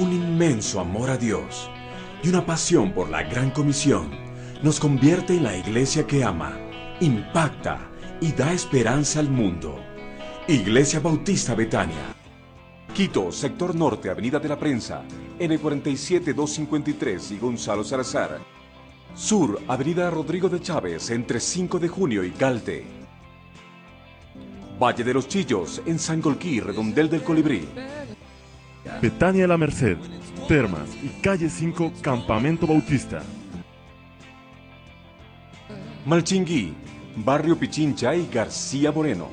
Un inmenso amor a Dios y una pasión por la Gran Comisión nos convierte en la iglesia que ama, impacta y da esperanza al mundo. Iglesia Bautista Betania. Quito, sector norte, Avenida de la Prensa, N47253 y Gonzalo Salazar. Sur, Avenida Rodrigo de Chávez, entre 5 de junio y Galte. Valle de los Chillos, en Sangolquí, Redondel del Colibrí. Betania La Merced, Termas y Calle 5, Campamento Bautista. Malchinguí, Barrio Pichincha y García Moreno.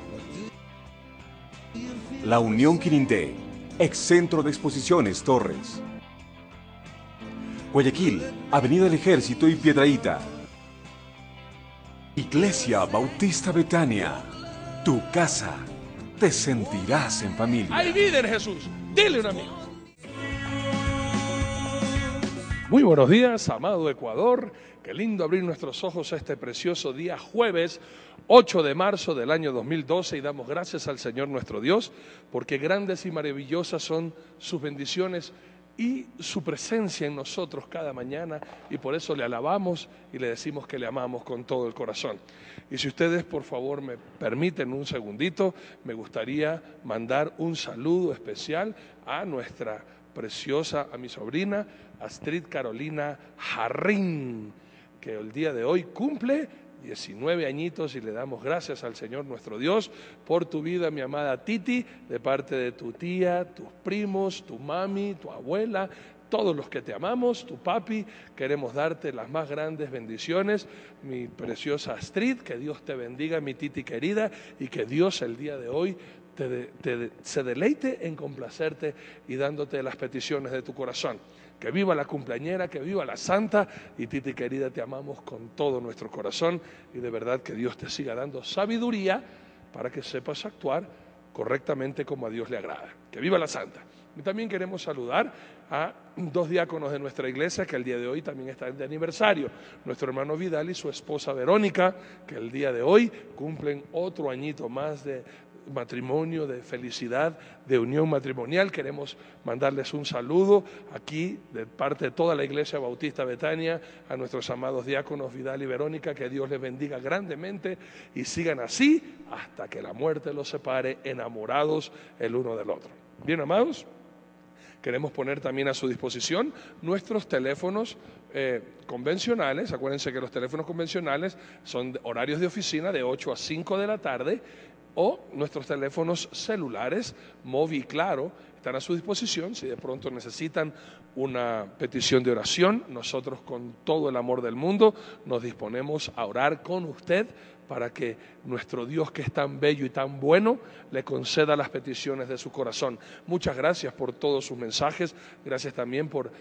La Unión Quirindé, Excentro de Exposiciones Torres. Guayaquil, Avenida del Ejército y Piedrahíta. Iglesia Bautista Betania, tu casa, te sentirás en familia. Hay vida en Jesús, dile un amigo. Muy buenos días, amado Ecuador. Qué lindo abrir nuestros ojos a este precioso día jueves 8 de marzo del año 2012 y damos gracias al Señor nuestro Dios porque grandes y maravillosas son sus bendiciones y su presencia en nosotros cada mañana y por eso le alabamos y le decimos que le amamos con todo el corazón. Y si ustedes por favor me permiten un segundito, me gustaría mandar un saludo especial a nuestra preciosa, a mi sobrina Astrid Carolina Jarrín, que el día de hoy cumple 19 añitos y le damos gracias al Señor nuestro Dios por tu vida, mi amada Titi, de parte de tu tía, tus primos, tu mami, tu abuela, todos los que te amamos, tu papi, queremos darte las más grandes bendiciones, mi preciosa Astrid, que Dios te bendiga, mi Titi querida, y que Dios el día de hoy se deleite en complacerte y dándote las peticiones de tu corazón. Que viva la cumpleañera, que viva la santa, y Titi querida, te amamos con todo nuestro corazón y de verdad que Dios te siga dando sabiduría para que sepas actuar correctamente como a Dios le agrada. Que viva la santa. Y también queremos saludar a dos diáconos de nuestra iglesia que el día de hoy también están de aniversario. Nuestro hermano Vidal y su esposa Verónica, que el día de hoy cumplen otro añito más de matrimonio, de felicidad, de unión matrimonial. Queremos mandarles un saludo aquí de parte de toda la Iglesia Bautista Betania a nuestros amados diáconos Vidal y Verónica, que Dios les bendiga grandemente y sigan así hasta que la muerte los separe, enamorados el uno del otro. Bien, amados, queremos poner también a su disposición nuestros teléfonos convencionales. Acuérdense que los teléfonos convencionales son horarios de oficina de 8 a 5 de la tarde, o nuestros teléfonos celulares, Movi y Claro, están a su disposición. Si de pronto necesitan una petición de oración, nosotros con todo el amor del mundo nos disponemos a orar con usted para que nuestro Dios, que es tan bello y tan bueno, le conceda las peticiones de su corazón. Muchas gracias por todos sus mensajes, gracias también por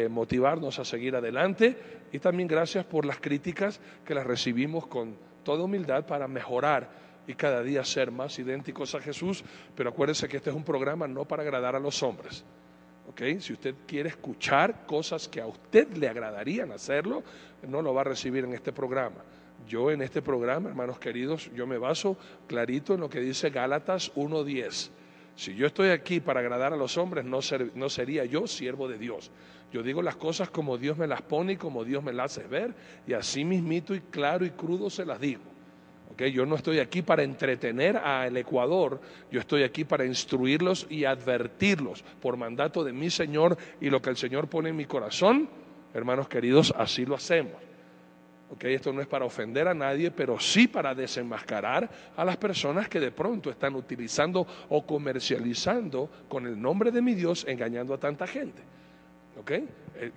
motivarnos a seguir adelante y también gracias por las críticas que las recibimos con toda humildad para mejorar y cada día ser más idénticos a Jesús, pero acuérdense que este es un programa no para agradar a los hombres, ¿ok? Si usted quiere escuchar cosas que a usted le agradarían hacerlo, no lo va a recibir en este programa. Yo en este programa, hermanos queridos, yo me baso clarito en lo que dice Gálatas 1:10. Si yo estoy aquí para agradar a los hombres, no sería yo siervo de Dios. Yo digo las cosas como Dios me las pone y como Dios me las hace ver, y así mismito y claro y crudo se las digo. Okay, yo no estoy aquí para entretener al Ecuador, yo estoy aquí para instruirlos y advertirlos por mandato de mi Señor, y lo que el Señor pone en mi corazón, hermanos queridos, así lo hacemos. Okay, esto no es para ofender a nadie, pero sí para desenmascarar a las personas que de pronto están utilizando o comercializando con el nombre de mi Dios, engañando a tanta gente. Okay,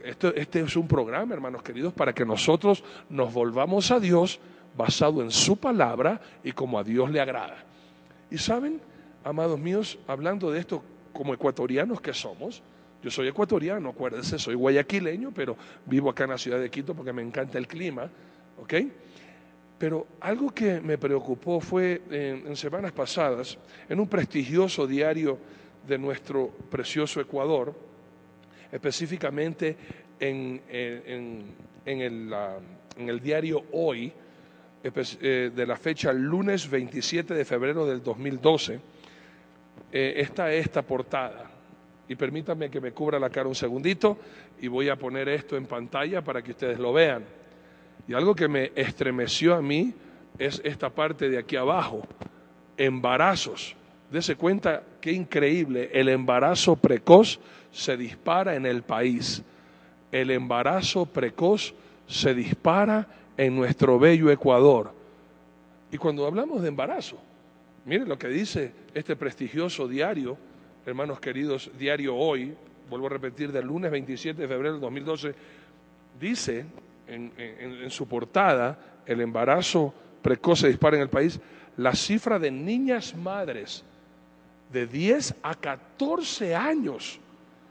este es un programa, hermanos queridos, para que nosotros nos volvamos a Dios basado en su palabra y como a Dios le agrada. Y saben, amados míos, hablando de esto como ecuatorianos que somos, yo soy ecuatoriano, acuérdense, soy guayaquileño, pero vivo acá en la ciudad de Quito porque me encanta el clima, ¿ok? Pero algo que me preocupó fue en semanas pasadas, en un prestigioso diario de nuestro precioso Ecuador, específicamente en el diario Hoy, de la fecha lunes 27 de febrero del 2012, está esta portada. Y permítanme que me cubra la cara un segundito y voy a poner esto en pantalla para que ustedes lo vean. Y algo que me estremeció a mí es esta parte de aquí abajo, embarazos. Dese cuenta qué increíble, el embarazo precoz se dispara en el país. El embarazo precoz se dispara en nuestro bello Ecuador. Y cuando hablamos de embarazo, miren lo que dice este prestigioso diario, hermanos queridos, Diario Hoy, vuelvo a repetir, del lunes 27 de febrero del 2012, dice en su portada, el embarazo precoz se dispara en el país, la cifra de niñas madres de 10 a 14 años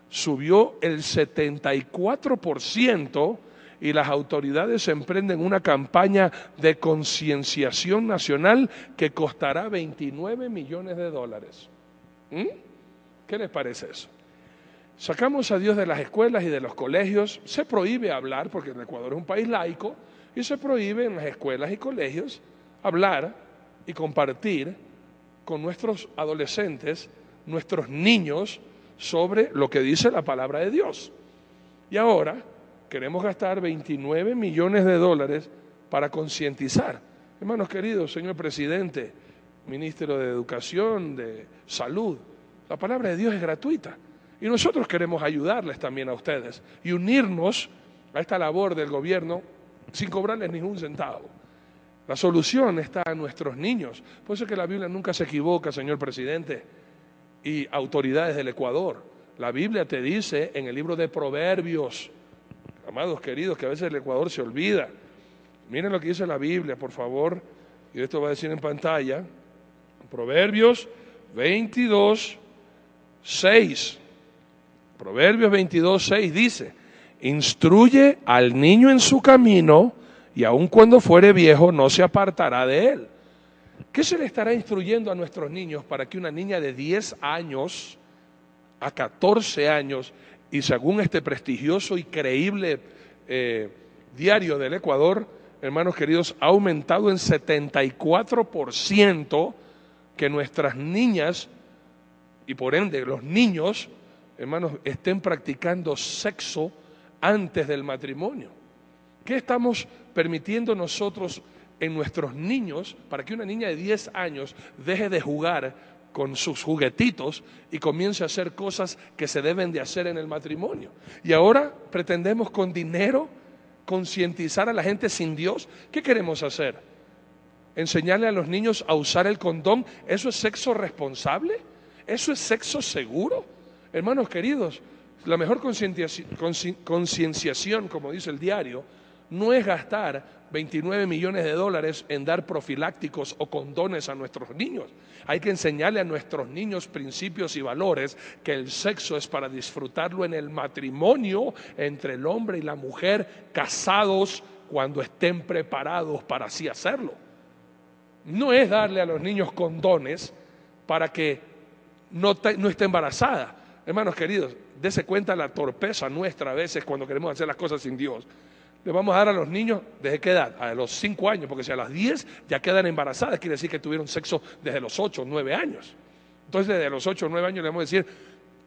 subió el 74% y las autoridades emprenden una campaña de concienciación nacional que costará 29 millones de dólares. ¿Qué les parece eso? Sacamos a Dios de las escuelas y de los colegios, se prohíbe hablar, porque el Ecuador es un país laico, y se prohíbe en las escuelas y colegios hablar y compartir con nuestros adolescentes, nuestros niños, sobre lo que dice la palabra de Dios. Y ahora queremos gastar 29 millones de dólares para concientizar. Hermanos queridos, señor presidente, ministro de Educación, de Salud, la palabra de Dios es gratuita. Y nosotros queremos ayudarles también a ustedes y unirnos a esta labor del gobierno sin cobrarles ningún centavo. La solución está en nuestros niños. Por eso es que la Biblia nunca se equivoca, señor presidente y autoridades del Ecuador. La Biblia te dice en el libro de Proverbios, amados queridos, que a veces el Ecuador se olvida. Miren lo que dice la Biblia, por favor, y esto va a decir en pantalla. Proverbios 22:6. Proverbios 22:6 dice: instruye al niño en su camino, y aun cuando fuere viejo no se apartará de él. ¿Qué se le estará instruyendo a nuestros niños para que una niña de 10 años a 14 años, y según este prestigioso y creíble diario del Ecuador, hermanos queridos, ha aumentado en 74% que nuestras niñas y por ende los niños, hermanos, estén practicando sexo antes del matrimonio? ¿Qué estamos permitiendo nosotros en nuestros niños para que una niña de 10 años deje de jugar con sus juguetitos y comience a hacer cosas que se deben de hacer en el matrimonio? Y ahora pretendemos con dinero concientizar a la gente sin Dios. ¿Qué queremos hacer? ¿Enseñarle a los niños a usar el condón? ¿Eso es sexo responsable? ¿Eso es sexo seguro? Hermanos queridos, la mejor concienciación, como dice el diario, no es gastar 29 millones de dólares en dar profilácticos o condones a nuestros niños. Hay que enseñarle a nuestros niños principios y valores, que el sexo es para disfrutarlo en el matrimonio entre el hombre y la mujer, casados cuando estén preparados para así hacerlo. No es darle a los niños condones para que no esté embarazada. Hermanos queridos, dése cuenta la torpeza nuestra a veces cuando queremos hacer las cosas sin Dios. Le vamos a dar a los niños, ¿desde qué edad? A los 5 años, porque si a las 10 ya quedan embarazadas, quiere decir que tuvieron sexo desde los 8 o 9 años. Entonces, desde los 8 o 9 años le vamos a decir,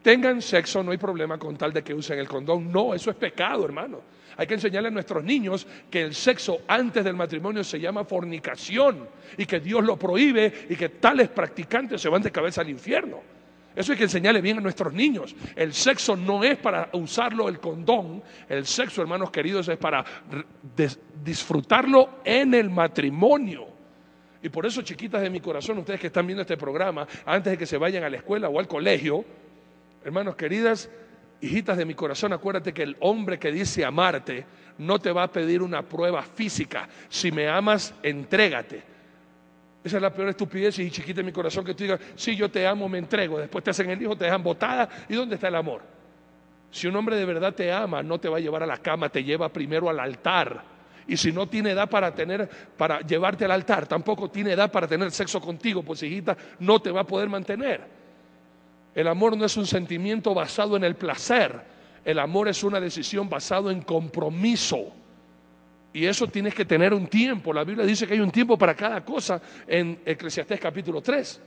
tengan sexo, no hay problema con tal de que usen el condón. No, eso es pecado, hermano. Hay que enseñarle a nuestros niños que el sexo antes del matrimonio se llama fornicación y que Dios lo prohíbe y que tales practicantes se van de cabeza al infierno. Eso hay que enseñarle bien a nuestros niños. El sexo no es para usarlo el condón. El sexo, hermanos queridos, es para disfrutarlo en el matrimonio. Y por eso, chiquitas de mi corazón, ustedes que están viendo este programa, antes de que se vayan a la escuela o al colegio, hermanos queridas, hijitas de mi corazón, acuérdate que el hombre que dice amarte no te va a pedir una prueba física. Si me amas, entrégate. Esa es la peor estupidez, y chiquita de mi corazón, que tú digas, sí, yo te amo, me entrego. Después te hacen el hijo, te dejan botada. ¿Y dónde está el amor? Si un hombre de verdad te ama, no te va a llevar a la cama, te lleva primero al altar. Y si no tiene edad para llevarte al altar, tampoco tiene edad para tener sexo contigo, pues hijita, no te va a poder mantener. El amor no es un sentimiento basado en el placer. El amor es una decisión basada en compromiso. Y eso tienes que tener un tiempo. La Biblia dice que hay un tiempo para cada cosa en Eclesiastés capítulo 3.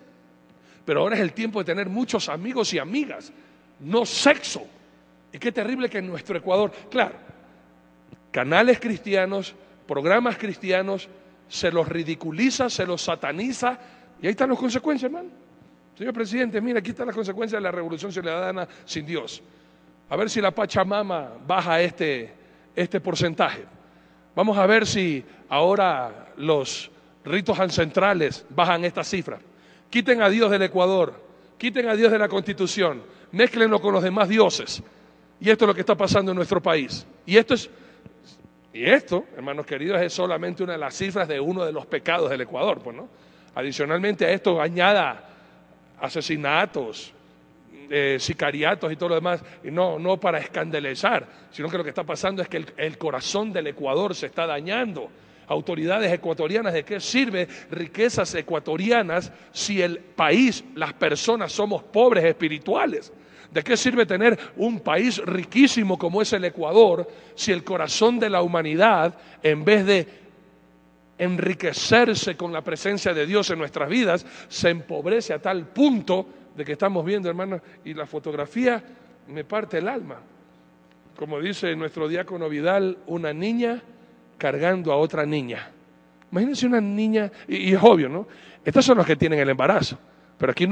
Pero ahora es el tiempo de tener muchos amigos y amigas. no sexo. Y qué terrible que en nuestro Ecuador, claro, canales cristianos, programas cristianos, se los ridiculiza, se los sataniza, y ahí están las consecuencias, hermano. Señor presidente, mira, aquí están las consecuencias de la revolución ciudadana sin Dios. A ver si la Pachamama baja este porcentaje. Vamos a ver si ahora los ritos ancestrales bajan esta cifra. Quiten a Dios del Ecuador, quiten a Dios de la Constitución, mézclenlo con los demás dioses. Y esto es lo que está pasando en nuestro país. Y esto, hermanos queridos, es solamente una de las cifras de uno de los pecados del Ecuador, pues, ¿no? Adicionalmente a esto añada asesinatos, sicariatos y todo lo demás, y no para escandalizar, sino que lo que está pasando es que el corazón del Ecuador se está dañando. Autoridades ecuatorianas, ¿de qué sirve riquezas ecuatorianas si el país, las personas somos pobres espirituales? ¿De qué sirve tener un país riquísimo como es el Ecuador si el corazón de la humanidad, en vez de enriquecerse con la presencia de Dios en nuestras vidas, se empobrece a tal punto de que estamos viendo, hermanos, y la fotografía me parte el alma? Como dice nuestro diácono Vidal, una niña cargando a otra niña. Imagínense una niña, y es obvio, ¿no? Estas son las que tienen el embarazo. Pero aquí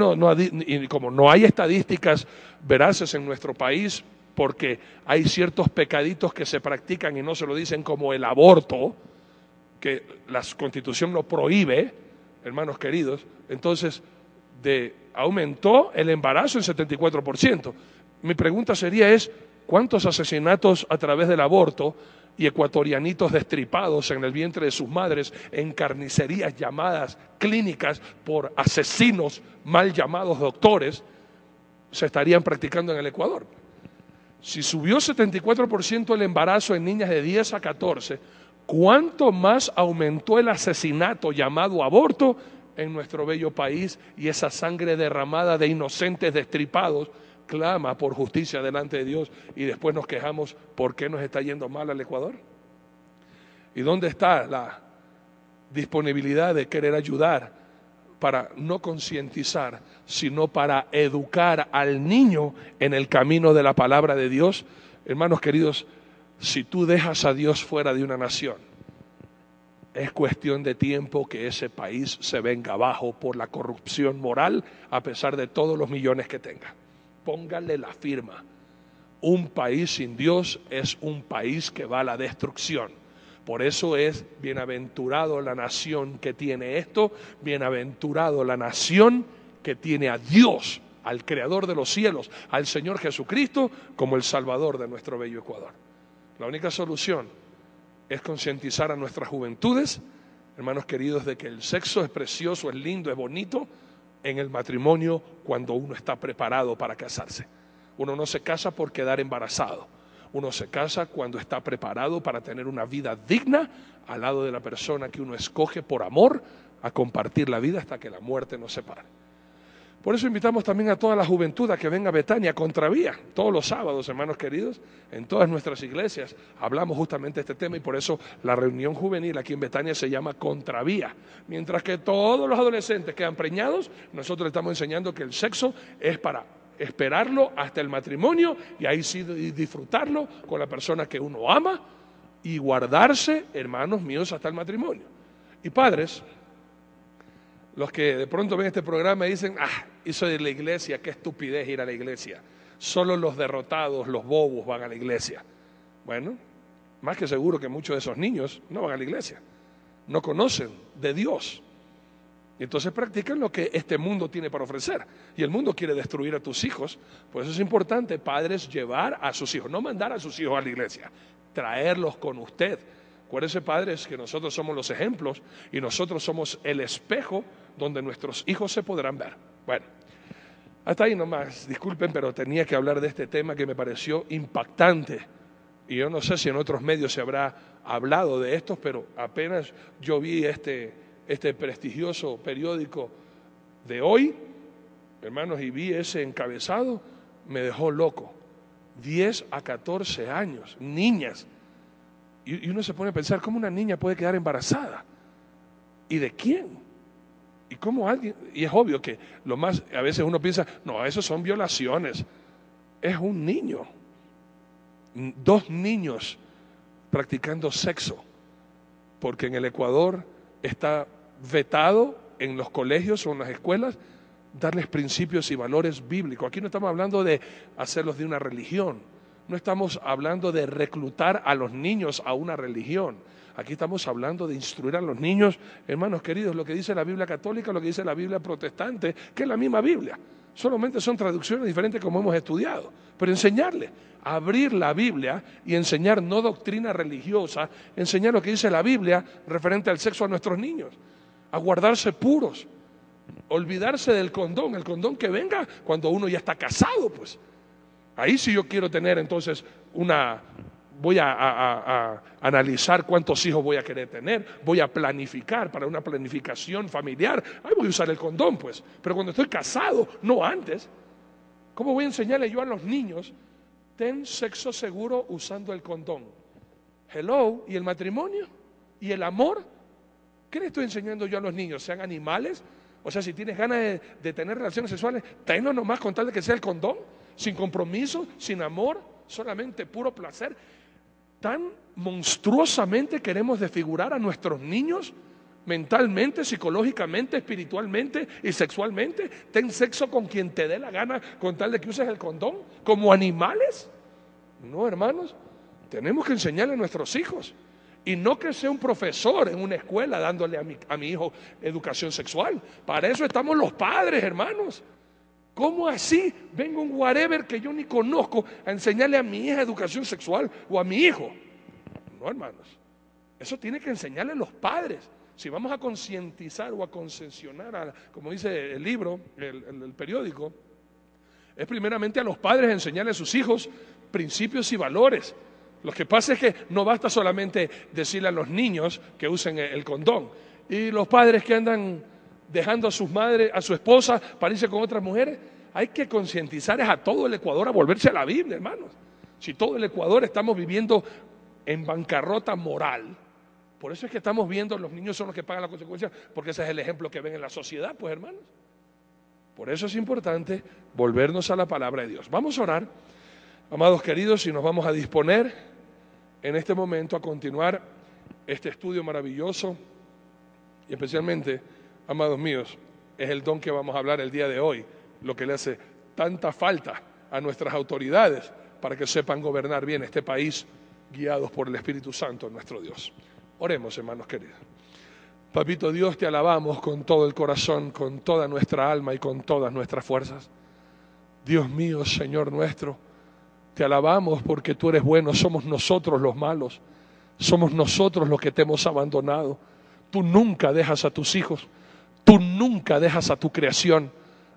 y como no hay estadísticas veraces en nuestro país, porque hay ciertos pecaditos que se practican y no se lo dicen, como el aborto, que la Constitución lo prohíbe, hermanos queridos, entonces aumentó el embarazo en 74%. Mi pregunta sería ¿cuántos asesinatos a través del aborto y ecuatorianitos destripados en el vientre de sus madres en carnicerías llamadas clínicas por asesinos mal llamados doctores se estarían practicando en el Ecuador? Si subió 74% el embarazo en niñas de 10 a 14, ¿cuánto más aumentó el asesinato llamado aborto en nuestro bello país? Y esa sangre derramada de inocentes destripados clama por justicia delante de Dios, y después nos quejamos por qué nos está yendo mal al Ecuador. ¿Y dónde está la disponibilidad de querer ayudar para no concientizar, sino para educar al niño en el camino de la palabra de Dios? Hermanos queridos, si tú dejas a Dios fuera de una nación, es cuestión de tiempo que ese país se venga abajo por la corrupción moral, a pesar de todos los millones que tenga. Póngale la firma. Un país sin Dios es un país que va a la destrucción. Por eso es bienaventurado la nación que tiene esto, bienaventurado la nación que tiene a Dios, al Creador de los cielos, al Señor Jesucristo, como el Salvador de nuestro bello Ecuador. La única solución es concientizar a nuestras juventudes, hermanos queridos, de que el sexo es precioso, es lindo, es bonito, en el matrimonio cuando uno está preparado para casarse. Uno no se casa por quedar embarazado. Uno se casa cuando está preparado para tener una vida digna al lado de la persona que uno escoge por amor a compartir la vida hasta que la muerte nos separe. Por eso invitamos también a toda la juventud a que venga a Betania, Contravía, todos los sábados, hermanos queridos, en todas nuestras iglesias hablamos justamente de este tema, y por eso la reunión juvenil aquí en Betania se llama Contravía. Mientras que todos los adolescentes quedan preñados, nosotros les estamos enseñando que el sexo es para esperarlo hasta el matrimonio, y ahí sí disfrutarlo con la persona que uno ama y guardarse, hermanos míos, hasta el matrimonio. Y padres, los que de pronto ven este programa y dicen, eso de la iglesia, qué estupidez ir a la iglesia. Solo los derrotados, los bobos van a la iglesia. Bueno, más que seguro que muchos de esos niños no van a la iglesia. No conocen de Dios. Y entonces practican lo que este mundo tiene para ofrecer. Y el mundo quiere destruir a tus hijos. Por eso es importante, padres, llevar a sus hijos, no mandar a sus hijos a la iglesia, traerlos con usted. Acuérdense, padres, que nosotros somos los ejemplos y nosotros somos el espejo donde nuestros hijos se podrán ver. Bueno, hasta ahí nomás. Disculpen, pero tenía que hablar de este tema que me pareció impactante. Y yo no sé si en otros medios se habrá hablado de esto, pero apenas yo vi este prestigioso periódico de hoy, hermanos, y vi ese encabezado, me dejó loco. 10 a 14 años, niñas. Y uno se pone a pensar, ¿cómo una niña puede quedar embarazada? ¿Y de quién? ¿Y cómo alguien? Y es obvio que a veces uno piensa, no, eso son violaciones. es un niño, 2 niños practicando sexo, porque en el Ecuador está vetado en los colegios o en las escuelas darles principios y valores bíblicos. Aquí no estamos hablando de hacerlos de una religión, no estamos hablando de reclutar a los niños a una religión. Aquí estamos hablando de instruir a los niños, hermanos queridos, lo que dice la Biblia católica, lo que dice la Biblia protestante, que es la misma Biblia. Solamente son traducciones diferentes como hemos estudiado. Pero enseñarles, abrir la Biblia y enseñar no doctrina religiosa, enseñar lo que dice la Biblia referente al sexo a nuestros niños, a guardarse puros, olvidarse del condón, el condón que venga cuando uno ya está casado, pues. Ahí sí yo quiero tener entonces voy a analizar cuántos hijos voy a querer tener, voy a planificar para una planificación familiar, ahí voy a usar el condón, pues. Pero cuando estoy casado, no antes. ¿Cómo voy a enseñarle yo a los niños? Ten sexo seguro usando el condón. Hello, ¿y el matrimonio? ¿Y el amor? ¿Qué le estoy enseñando yo a los niños? ¿Sean animales? O sea, si tienes ganas de tener relaciones sexuales, tenlo nomás con tal de que sea el condón, sin compromiso, sin amor, solamente puro placer. Tan monstruosamente queremos desfigurar a nuestros niños, mentalmente, psicológicamente, espiritualmente y sexualmente. Ten sexo con quien te dé la gana con tal de que uses el condón, como animales. No, hermanos, tenemos que enseñarle a nuestros hijos. Y no que sea un profesor en una escuela dándole a mi hijo educación sexual. Para eso estamos los padres, hermanos. ¿Cómo así venga un whatever que yo ni conozco a enseñarle a mi hija educación sexual o a mi hijo? No, hermanos. Eso tiene que enseñarle los padres. Si vamos a concientizar o a concesionar, como dice el libro, el periódico, es primeramente a los padres enseñarle a sus hijos principios y valores. Lo que pasa es que no basta solamente decirle a los niños que usen el condón. Y los padres que andan dejando a sus madres, a su esposa para irse con otras mujeres, hay que concientizar a todo el Ecuador a volverse a la Biblia, hermanos. Si todo el Ecuador estamos viviendo en bancarrota moral, por eso es que estamos viendo, los niños son los que pagan las consecuencias, porque ese es el ejemplo que ven en la sociedad, pues, hermanos. Por eso es importante volvernos a la palabra de Dios. Vamos a orar, amados queridos, y nos vamos a disponer en este momento a continuar este estudio maravilloso, y especialmente, amados míos, es el don que vamos a hablar el día de hoy, lo que le hace tanta falta a nuestras autoridades para que sepan gobernar bien este país, guiados por el Espíritu Santo, nuestro Dios. Oremos, hermanos queridos. Papito Dios, te alabamos con todo el corazón, con toda nuestra alma y con todas nuestras fuerzas. Dios mío, Señor nuestro, te alabamos porque tú eres bueno, somos nosotros los malos, somos nosotros los que te hemos abandonado. Tú nunca dejas a tus hijos, tú nunca dejas a tu creación.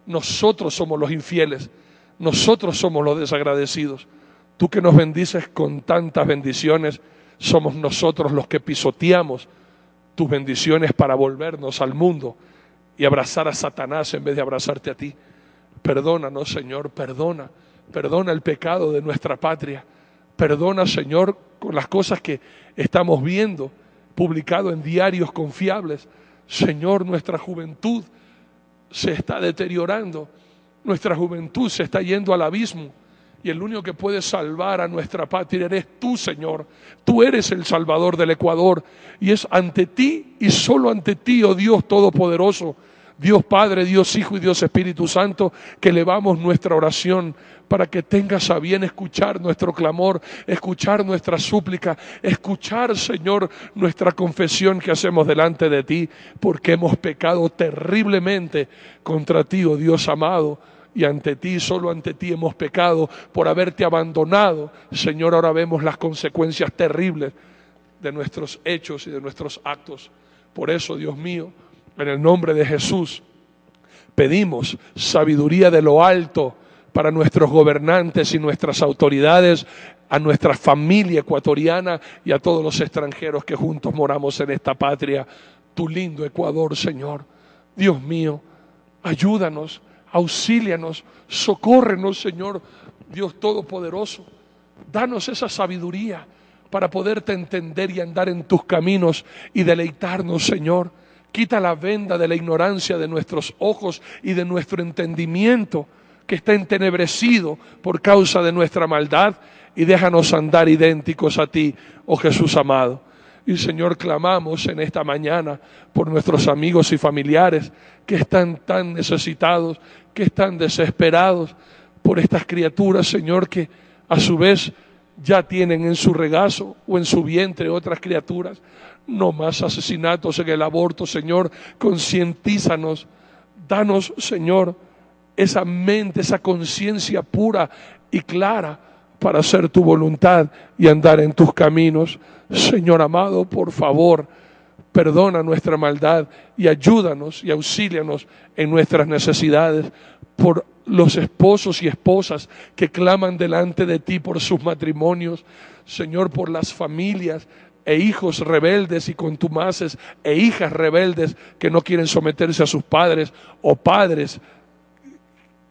Nosotros somos los infieles, nosotros somos los desagradecidos. Tú que nos bendices con tantas bendiciones, somos nosotros los que pisoteamos tus bendiciones para volvernos al mundo y abrazar a Satanás en vez de abrazarte a ti. Perdónanos, Señor, perdona el pecado de nuestra patria. Perdona, Señor, con las cosas que estamos viendo publicado en diarios confiables. Señor, nuestra juventud se está deteriorando, nuestra juventud se está yendo al abismo. Y el único que puede salvar a nuestra patria eres tú, Señor. Tú eres el Salvador del Ecuador. Y es ante ti y solo ante ti, oh Dios Todopoderoso, Dios Padre, Dios Hijo y Dios Espíritu Santo, que elevamos nuestra oración para que tengas a bien escuchar nuestro clamor, escuchar nuestra súplica, escuchar, Señor, nuestra confesión que hacemos delante de ti, porque hemos pecado terriblemente contra ti, oh Dios amado. Y ante ti, solo ante ti hemos pecado por haberte abandonado. Señor, ahora vemos las consecuencias terribles de nuestros hechos y de nuestros actos. Por eso, Dios mío, en el nombre de Jesús, pedimos sabiduría de lo alto para nuestros gobernantes y nuestras autoridades, a nuestra familia ecuatoriana y a todos los extranjeros que juntos moramos en esta patria, tu lindo Ecuador, Señor. Dios mío, ayúdanos. Auxílianos, socórrenos, Señor, Dios Todopoderoso. Danos esa sabiduría para poderte entender y andar en tus caminos y deleitarnos, Señor. Quita la venda de la ignorancia de nuestros ojos y de nuestro entendimiento. que está entenebrecido por causa de nuestra maldad, y déjanos andar idénticos a ti, oh Jesús amado. Y Señor, clamamos en esta mañana por nuestros amigos y familiares que están tan necesitados, que están desesperados por estas criaturas, Señor, que a su vez ya tienen en su regazo o en su vientre otras criaturas. No más asesinatos en el aborto, Señor, concientízanos, danos, Señor, esa mente, esa conciencia pura y clara para hacer tu voluntad y andar en tus caminos. Señor amado, por favor, perdona nuestra maldad y ayúdanos y auxílianos en nuestras necesidades. Por los esposos y esposas que claman delante de ti por sus matrimonios, Señor, por las familias e hijos rebeldes y contumaces e hijas rebeldes que no quieren someterse a sus padres, o padres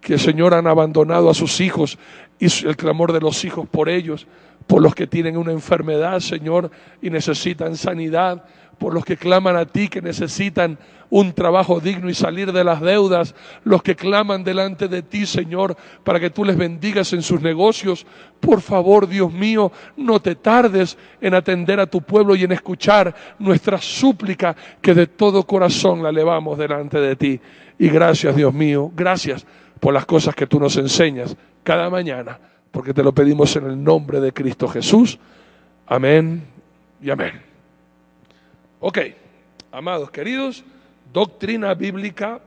que, Señor, han abandonado a sus hijos, y el clamor de los hijos por ellos, por los que tienen una enfermedad, Señor, y necesitan sanidad, por los que claman a ti, que necesitan un trabajo digno y salir de las deudas, los que claman delante de ti, Señor, para que tú les bendigas en sus negocios. Por favor, Dios mío, no te tardes en atender a tu pueblo y en escuchar nuestra súplica, que de todo corazón la elevamos delante de ti. Y gracias, Dios mío, gracias por las cosas que tú nos enseñas cada mañana, porque te lo pedimos en el nombre de Cristo Jesús. Amén y amén. Ok, amados queridos, doctrina bíblica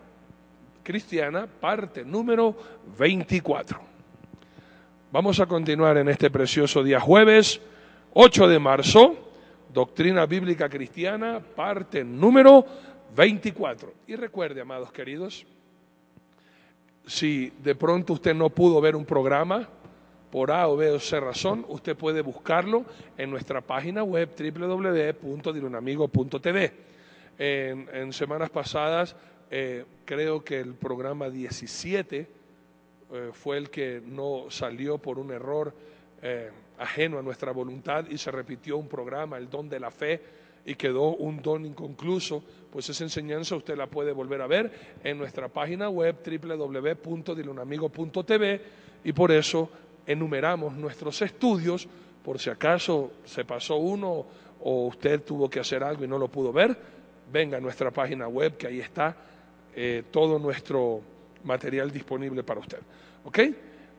cristiana, parte número 24. Vamos a continuar en este precioso día jueves, 8 de marzo, doctrina bíblica cristiana, parte número 24. Y recuerde, amados queridos, si de pronto usted no pudo ver un programa, por A o B o C razón, usted puede buscarlo en nuestra página web www.dilunamigo.tv. En semanas pasadas, creo que el programa 17 fue el que no salió por un error ajeno a nuestra voluntad, y se repitió un programa, el don de la fe, y quedó un don inconcluso. Pues esa enseñanza usted la puede volver a ver en nuestra página web www.dilunamigo.tv, y por eso enumeramos nuestros estudios, por si acaso se pasó uno o usted tuvo que hacer algo y no lo pudo ver. Venga a nuestra página web, que ahí está todo nuestro material disponible para usted. ¿Ok?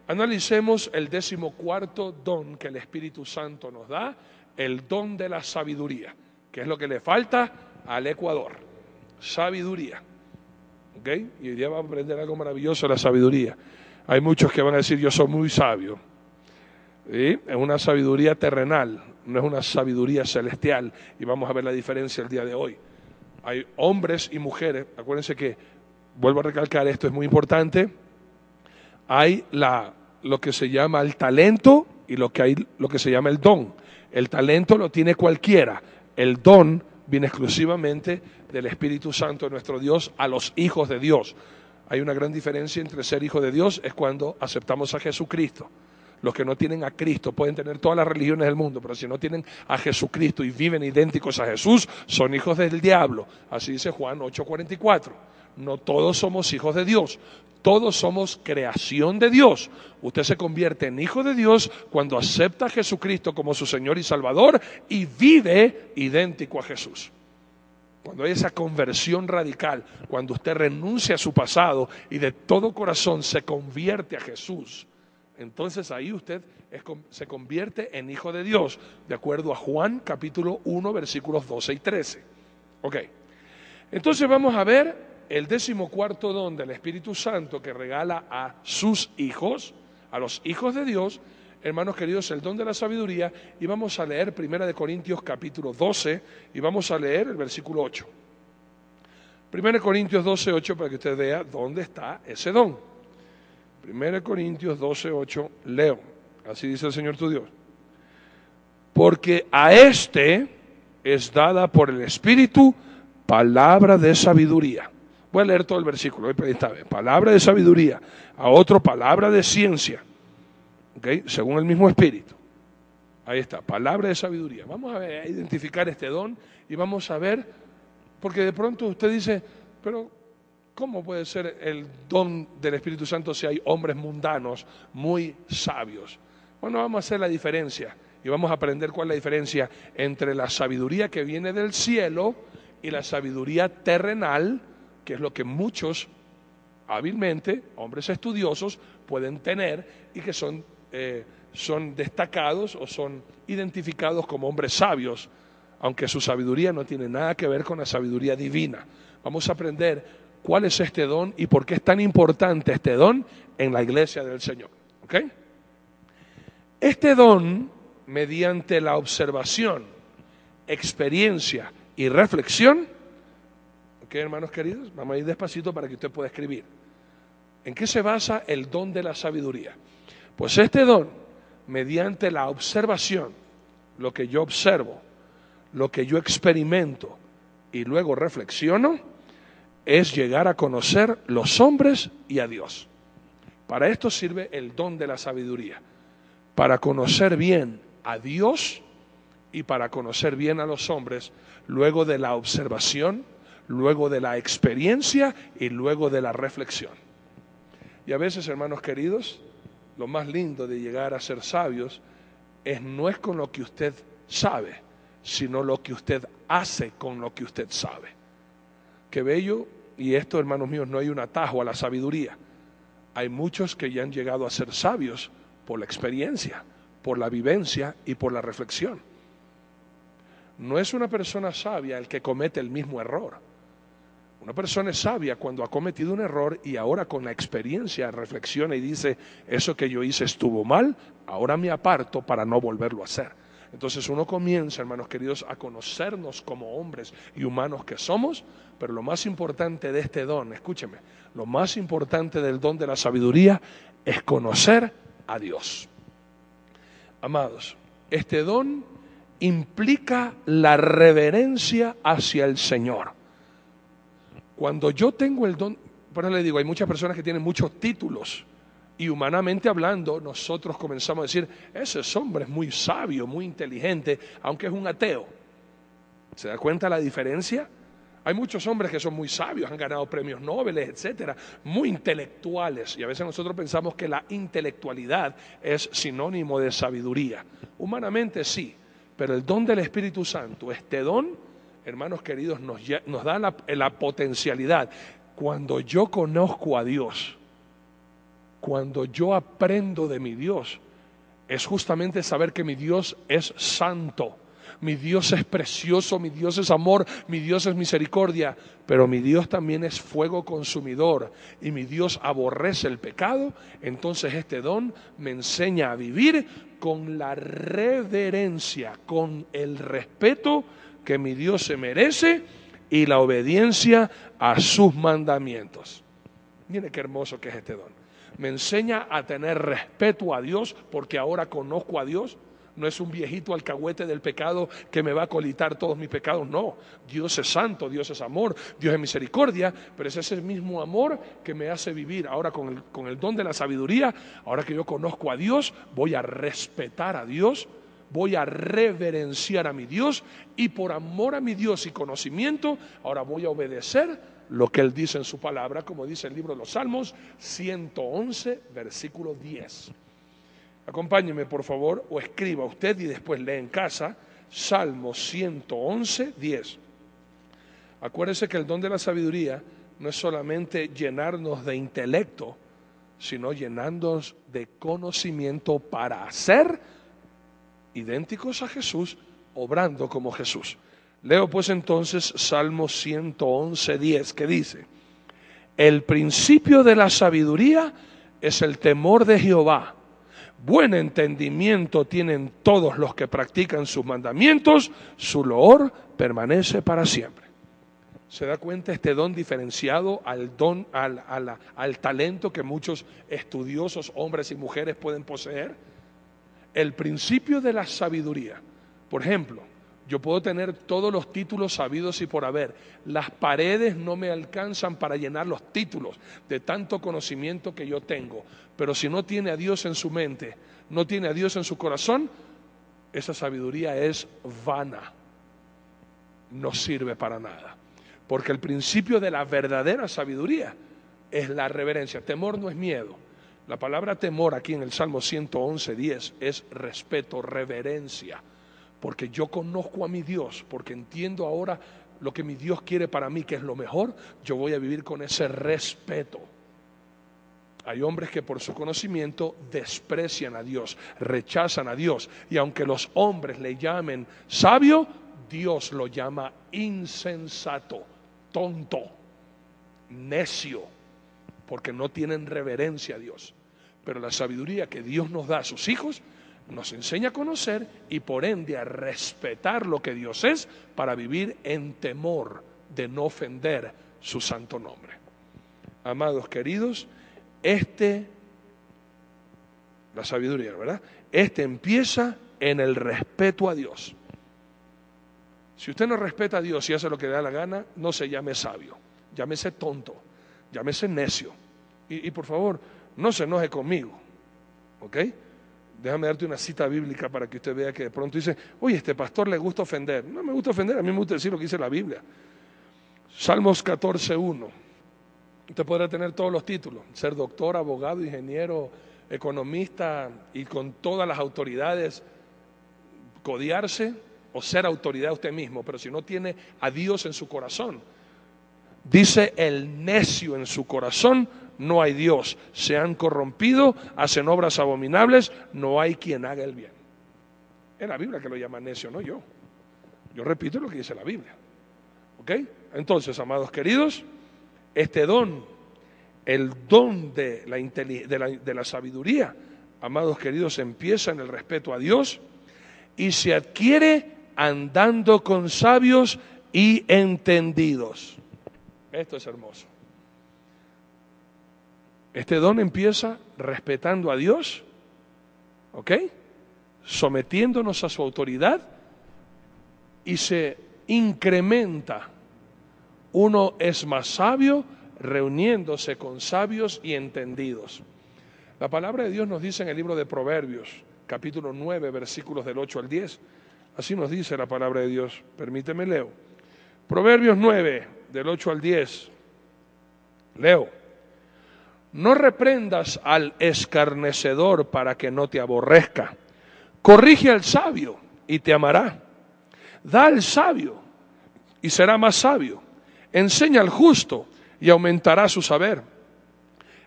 Analicemos el 14º don que el Espíritu Santo nos da, el don de la sabiduría, que es lo que le falta al Ecuador. Sabiduría. ¿Ok? Y hoy día vamos a aprender algo maravilloso de la sabiduría. Hay muchos que van a decir: yo soy muy sabio. ¿Sí? Es una sabiduría terrenal, no es una sabiduría celestial, y vamos a ver la diferencia el día de hoy. Hay hombres y mujeres, acuérdense que, vuelvo a recalcar, esto es muy importante, hay lo que se llama el talento y lo que se llama el don. El talento lo tiene cualquiera, el don viene exclusivamente del Espíritu Santo de nuestro Dios a los hijos de Dios. Hay una gran diferencia entre ser hijo de Dios, es cuando aceptamos a Jesucristo. Los que no tienen a Cristo pueden tener todas las religiones del mundo, pero si no tienen a Jesucristo y viven idénticos a Jesús, son hijos del diablo. Así dice Juan 8:44. No todos somos hijos de Dios, todos somos creación de Dios. Usted se convierte en hijo de Dios cuando acepta a Jesucristo como su Señor y Salvador y vive idéntico a Jesús. Cuando hay esa conversión radical, cuando usted renuncia a su pasado y de todo corazón se convierte a Jesús, entonces ahí usted se convierte en hijo de Dios, de acuerdo a Juan capítulo 1, versículos 12 y 13. Ok, entonces vamos a ver el 14º don del Espíritu Santo que regala a sus hijos, a los hijos de Dios. Hermanos queridos, el don de la sabiduría, y vamos a leer 1 Corintios capítulo 12, y vamos a leer el versículo 8. 1 Corintios 12, 8, para que usted vea dónde está ese don. 1 Corintios 12, 8, leo, así dice el Señor tu Dios. Porque a este es dada por el Espíritu palabra de sabiduría. Voy a leer todo el versículo, ahí está bien. Palabra de sabiduría, a otro palabra de ciencia. Okay, según el mismo Espíritu. Ahí está, palabra de sabiduría. Vamos a identificar este don y vamos a ver, porque de pronto usted dice, pero ¿Cómo puede ser el don del Espíritu Santo si hay hombres mundanos muy sabios? Bueno, vamos a hacer la diferencia y vamos a aprender cuál es la diferencia entre la sabiduría que viene del cielo y la sabiduría terrenal, que es lo que muchos hábilmente, hombres estudiosos, pueden tener y que son destacados o son identificados como hombres sabios, aunque su sabiduría no tiene nada que ver con la sabiduría divina. Vamos a aprender cuál es este don y por qué es tan importante este don en la iglesia del Señor. ¿Ok? Este don, mediante la observación, experiencia y reflexión, ¿ok, hermanos queridos? Vamos a ir despacito para que usted pueda escribir. ¿En qué se basa el don de la sabiduría? Pues este don, mediante la observación, lo que yo observo, lo que yo experimento y luego reflexiono, es llegar a conocer los hombres y a Dios. Para esto sirve el don de la sabiduría, para conocer bien a Dios y para conocer bien a los hombres, luego de la observación, luego de la experiencia y luego de la reflexión. Y a veces, hermanos queridos, lo más lindo de llegar a ser sabios no es con lo que usted sabe, sino lo que usted hace con lo que usted sabe. Qué bello, y esto, hermanos míos, no hay un atajo a la sabiduría. Hay muchos que ya han llegado a ser sabios por la experiencia, por la vivencia y por la reflexión. No es una persona sabia el que comete el mismo error. Una persona es sabia cuando ha cometido un error y ahora con la experiencia reflexiona y dice, eso que yo hice estuvo mal, ahora me aparto para no volverlo a hacer. Entonces uno comienza, hermanos queridos, a conocernos como hombres y humanos que somos, pero lo más importante de este don, escúcheme, lo más importante del don de la sabiduría es conocer a Dios. Amados, este don implica la reverencia hacia el Señor. Cuando yo tengo el don, por eso le digo, hay muchas personas que tienen muchos títulos y humanamente hablando nosotros comenzamos a decir, ese hombre es muy sabio, muy inteligente, aunque es un ateo. ¿Se da cuenta la diferencia? Hay muchos hombres que son muy sabios, han ganado premios Nobel, etcétera, muy intelectuales, y a veces nosotros pensamos que la intelectualidad es sinónimo de sabiduría. Humanamente sí, pero el don del Espíritu Santo, este don, hermanos queridos, nos da la potencialidad. Cuando yo conozco a Dios, cuando yo aprendo de mi Dios, es justamente saber que mi Dios es santo, mi Dios es precioso, mi Dios es amor, mi Dios es misericordia, pero mi Dios también es fuego consumidor y mi Dios aborrece el pecado. Entonces este don me enseña a vivir con la reverencia, con el respeto que mi Dios se merece y la obediencia a sus mandamientos. Mire qué hermoso que es este don. Me enseña a tener respeto a Dios porque ahora conozco a Dios. No es un viejito alcahuete del pecado que me va a colitar todos mis pecados, no. Dios es santo, Dios es amor, Dios es misericordia, pero es ese mismo amor que me hace vivir. Ahora con el don de la sabiduría, ahora que yo conozco a Dios, voy a respetar a Dios, voy a reverenciar a mi Dios y por amor a mi Dios y conocimiento, ahora voy a obedecer lo que Él dice en su palabra, como dice el libro de los Salmos 111, versículo 10. Acompáñeme, por favor, o escriba usted y después lee en casa, Salmo 111, 10. Acuérdese que el don de la sabiduría no es solamente llenarnos de intelecto, sino llenarnos de conocimiento para ser idénticos a Jesús, obrando como Jesús. Leo pues entonces Salmo 111, 10, que dice, el principio de la sabiduría es el temor de Jehová. Buen entendimiento tienen todos los que practican sus mandamientos, su loor permanece para siempre. ¿Se da cuenta este don diferenciado al talento que muchos estudiosos, hombres y mujeres, pueden poseer? El principio de la sabiduría. Por ejemplo, yo puedo tener todos los títulos sabidos y por haber. Las paredes no me alcanzan para llenar los títulos de tanto conocimiento que yo tengo. Pero si no tiene a Dios en su mente, no tiene a Dios en su corazón, esa sabiduría es vana. No sirve para nada. Porque el principio de la verdadera sabiduría es la reverencia. Temor no es miedo. La palabra temor aquí en el Salmo 111:10 es respeto, reverencia. Porque yo conozco a mi Dios, porque entiendo ahora lo que mi Dios quiere para mí, que es lo mejor, yo voy a vivir con ese respeto. Hay hombres que por su conocimiento desprecian a Dios, rechazan a Dios, y aunque los hombres le llamen sabio, Dios lo llama insensato, tonto, necio, porque no tienen reverencia a Dios. Pero la sabiduría que Dios nos da a sus hijos nos enseña a conocer y por ende a respetar lo que Dios es para vivir en temor de no ofender su santo nombre. Amados queridos, la sabiduría, ¿verdad? Empieza en el respeto a Dios. Si usted no respeta a Dios y hace lo que le da la gana, no se llame sabio, llámese tonto, llámese necio. Y por favor, no se enoje conmigo, ¿ok? Déjame darte una cita bíblica para que usted vea que de pronto dice, oye, este pastor le gusta ofender. No me gusta ofender, a mí me gusta decir lo que dice la Biblia. Salmos 14:1. Usted podrá tener todos los títulos, ser doctor, abogado, ingeniero, economista y con todas las autoridades codearse o ser autoridad usted mismo, pero si no tiene a Dios en su corazón, dice el necio en su corazón, no hay Dios, se han corrompido, hacen obras abominables, no hay quien haga el bien. Es la Biblia que lo llama necio, no yo. Yo repito lo que dice la Biblia. ¿Ok? Entonces, amados queridos, este don, el don de la sabiduría, amados queridos, empieza en el respeto a Dios y se adquiere andando con sabios y entendidos. Esto es hermoso. Este don empieza respetando a Dios, ¿ok? Sometiéndonos a su autoridad y se incrementa. Uno es más sabio reuniéndose con sabios y entendidos. La palabra de Dios nos dice en el libro de Proverbios, capítulo 9, versículos del 8 al 10. Así nos dice la palabra de Dios. Permíteme leo. Proverbios 9, del 8 al 10. Leo. No reprendas al escarnecedor para que no te aborrezca. Corrige al sabio y te amará. Da al sabio y será más sabio. Enseña al justo y aumentará su saber.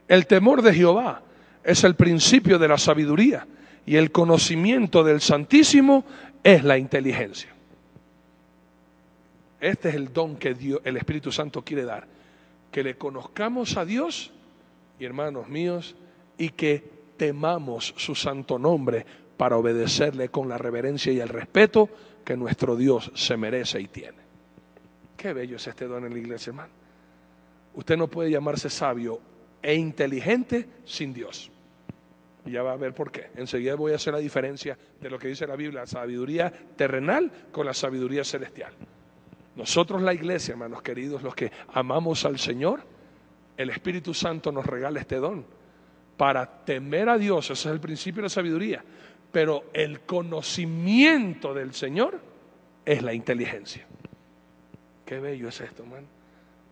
El temor de Jehová es el principio de la sabiduría y el conocimiento del Santísimo es la inteligencia. Este es el don que Dios, el Espíritu Santo quiere dar. Que le conozcamos a Dios, y hermanos míos, y que temamos su santo nombre para obedecerle con la reverencia y el respeto que nuestro Dios se merece y tiene. Qué bello es este don en la iglesia, hermano. Usted no puede llamarse sabio e inteligente sin Dios. Y ya va a ver por qué. Enseguida voy a hacer la diferencia de lo que dice la Biblia, la sabiduría terrenal con la sabiduría celestial. Nosotros, la iglesia, hermanos queridos, los que amamos al Señor, el Espíritu Santo nos regala este don para temer a Dios. Ese es el principio de la sabiduría. Pero el conocimiento del Señor es la inteligencia. Qué bello es esto, hermano.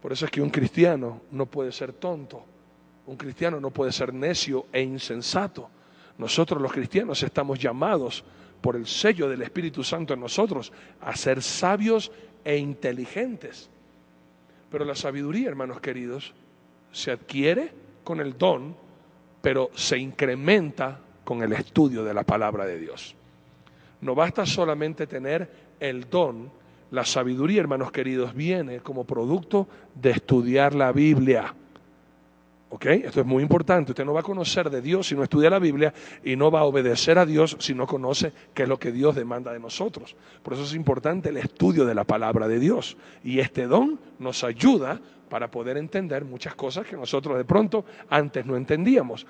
Por eso es que un cristiano no puede ser tonto. Un cristiano no puede ser necio e insensato. Nosotros los cristianos estamos llamados por el sello del Espíritu Santo en nosotros a ser sabios e inteligentes. Pero la sabiduría, hermanos queridos, se adquiere con el don, pero se incrementa con el estudio de la palabra de Dios. No basta solamente tener el don, la sabiduría, hermanos queridos, viene como producto de estudiar la Biblia. ¿Ok? Esto es muy importante. Usted no va a conocer de Dios si no estudia la Biblia y no va a obedecer a Dios si no conoce qué es lo que Dios demanda de nosotros. Por eso es importante el estudio de la palabra de Dios. Y este don nos ayuda para poder entender muchas cosas que nosotros de pronto antes no entendíamos.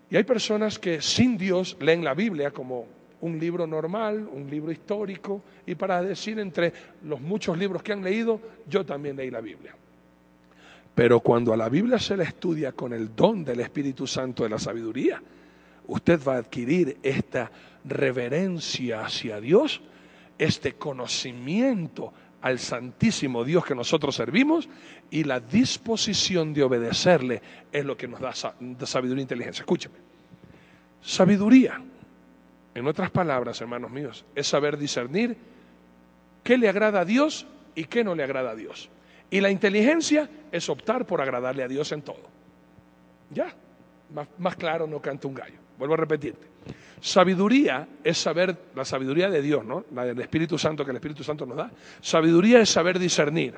Y hay personas que sin Dios leen la Biblia como un libro normal, un libro histórico, y para decir entre los muchos libros que han leído, yo también leí la Biblia. Pero cuando a la Biblia se la estudia con el don del Espíritu Santo de la sabiduría, usted va a adquirir esta reverencia hacia Dios, este conocimiento al santísimo Dios que nosotros servimos, y la disposición de obedecerle es lo que nos da sabiduría e inteligencia. Escúchame. Sabiduría, en otras palabras, hermanos míos, es saber discernir qué le agrada a Dios y qué no le agrada a Dios. Y la inteligencia es optar por agradarle a Dios en todo. Ya, más claro no canta un gallo. Vuelvo a repetirte. Sabiduría es saber, la sabiduría de Dios, ¿no? La del Espíritu Santo que el Espíritu Santo nos da. Sabiduría es saber discernir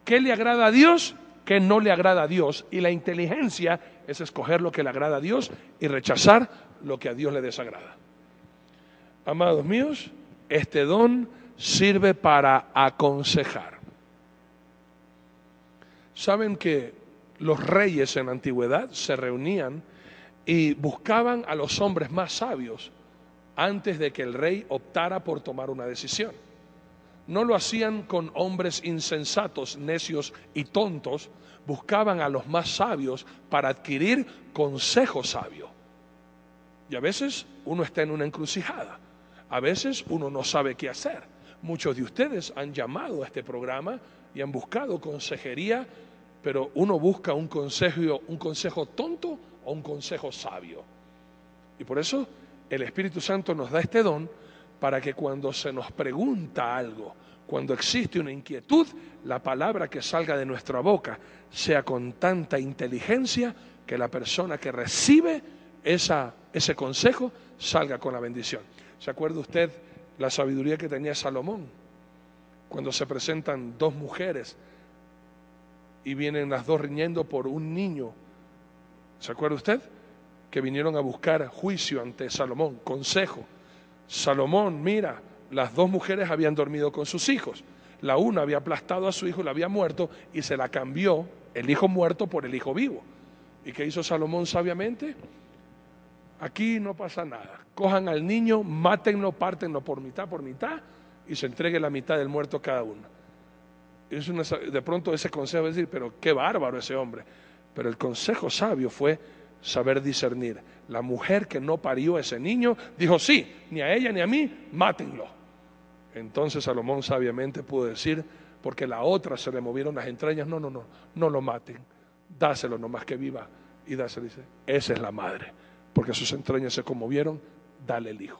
qué le agrada a Dios, qué no le agrada a Dios. Y la inteligencia es escoger lo que le agrada a Dios y rechazar lo que a Dios le desagrada. Amados míos, este don sirve para aconsejar. Saben que los reyes en la antigüedad se reunían y buscaban a los hombres más sabios antes de que el rey optara por tomar una decisión. No lo hacían con hombres insensatos, necios y tontos, buscaban a los más sabios para adquirir consejo sabio. Y a veces uno está en una encrucijada, a veces uno no sabe qué hacer. Muchos de ustedes han llamado a este programa y han buscado consejería, pero uno busca un consejo tonto o un consejo sabio. Y por eso el Espíritu Santo nos da este don para que cuando se nos pregunta algo, cuando existe una inquietud, la palabra que salga de nuestra boca sea con tanta inteligencia que la persona que recibe ese consejo salga con la bendición. ¿Se acuerda usted la sabiduría que tenía Salomón? Cuando se presentan dos mujeres y vienen las dos riñendo por un niño. ¿Se acuerda usted? Que vinieron a buscar juicio ante Salomón, consejo. Salomón, mira, las dos mujeres habían dormido con sus hijos. La una había aplastado a su hijo, le había muerto y se la cambió el hijo muerto por el hijo vivo. ¿Y qué hizo Salomón sabiamente? Aquí no pasa nada. Cojan al niño, mátenlo, pártenlo por mitad y se entregue la mitad del muerto cada uno. De pronto ese consejo es decir, pero qué bárbaro ese hombre. Pero el consejo sabio fue saber discernir. La mujer que no parió a ese niño dijo, sí, ni a ella ni a mí, mátenlo. Entonces Salomón sabiamente pudo decir, porque la otra se le movieron las entrañas, no lo maten, dáselo nomás que viva. Y dáselo, dice, esa es la madre, porque sus entrañas se conmovieron, dale el hijo.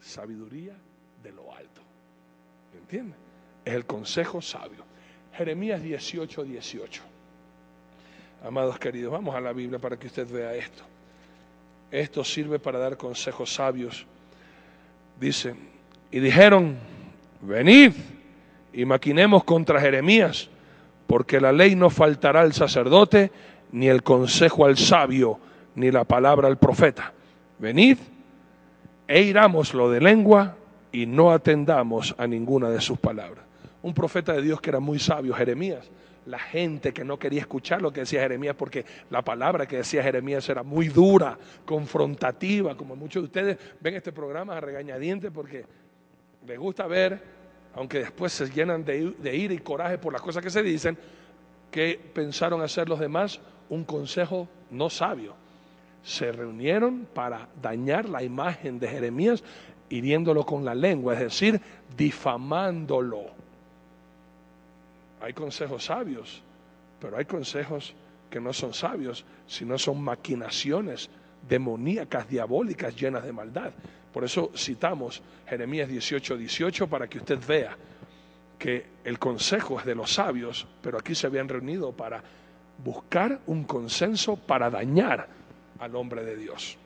Sabiduría de lo alto. ¿Me entiende? Es el consejo sabio. Jeremías 18:18. Amados queridos, vamos a la Biblia para que usted vea esto. Esto sirve para dar consejos sabios. Dice, y dijeron, venid y maquinemos contra Jeremías, porque la ley no faltará al sacerdote, ni el consejo al sabio, ni la palabra al profeta. Venid e irámoslo de lengua y no atendamos a ninguna de sus palabras. Un profeta de Dios que era muy sabio, Jeremías. La gente que no quería escuchar lo que decía Jeremías porque la palabra que decía Jeremías era muy dura, confrontativa, como muchos de ustedes ven este programa a regañadientes porque les gusta ver, aunque después se llenan de ira y coraje por las cosas que se dicen, que pensaron hacer los demás un consejo no sabio. Se reunieron para dañar la imagen de Jeremías, hiriéndolo con la lengua, es decir, difamándolo. Hay consejos sabios, pero hay consejos que no son sabios, sino son maquinaciones demoníacas, diabólicas, llenas de maldad. Por eso citamos Jeremías 18:18 para que usted vea que el consejo es de los sabios, pero aquí se habían reunido para buscar un consenso para dañar al hombre de Dios.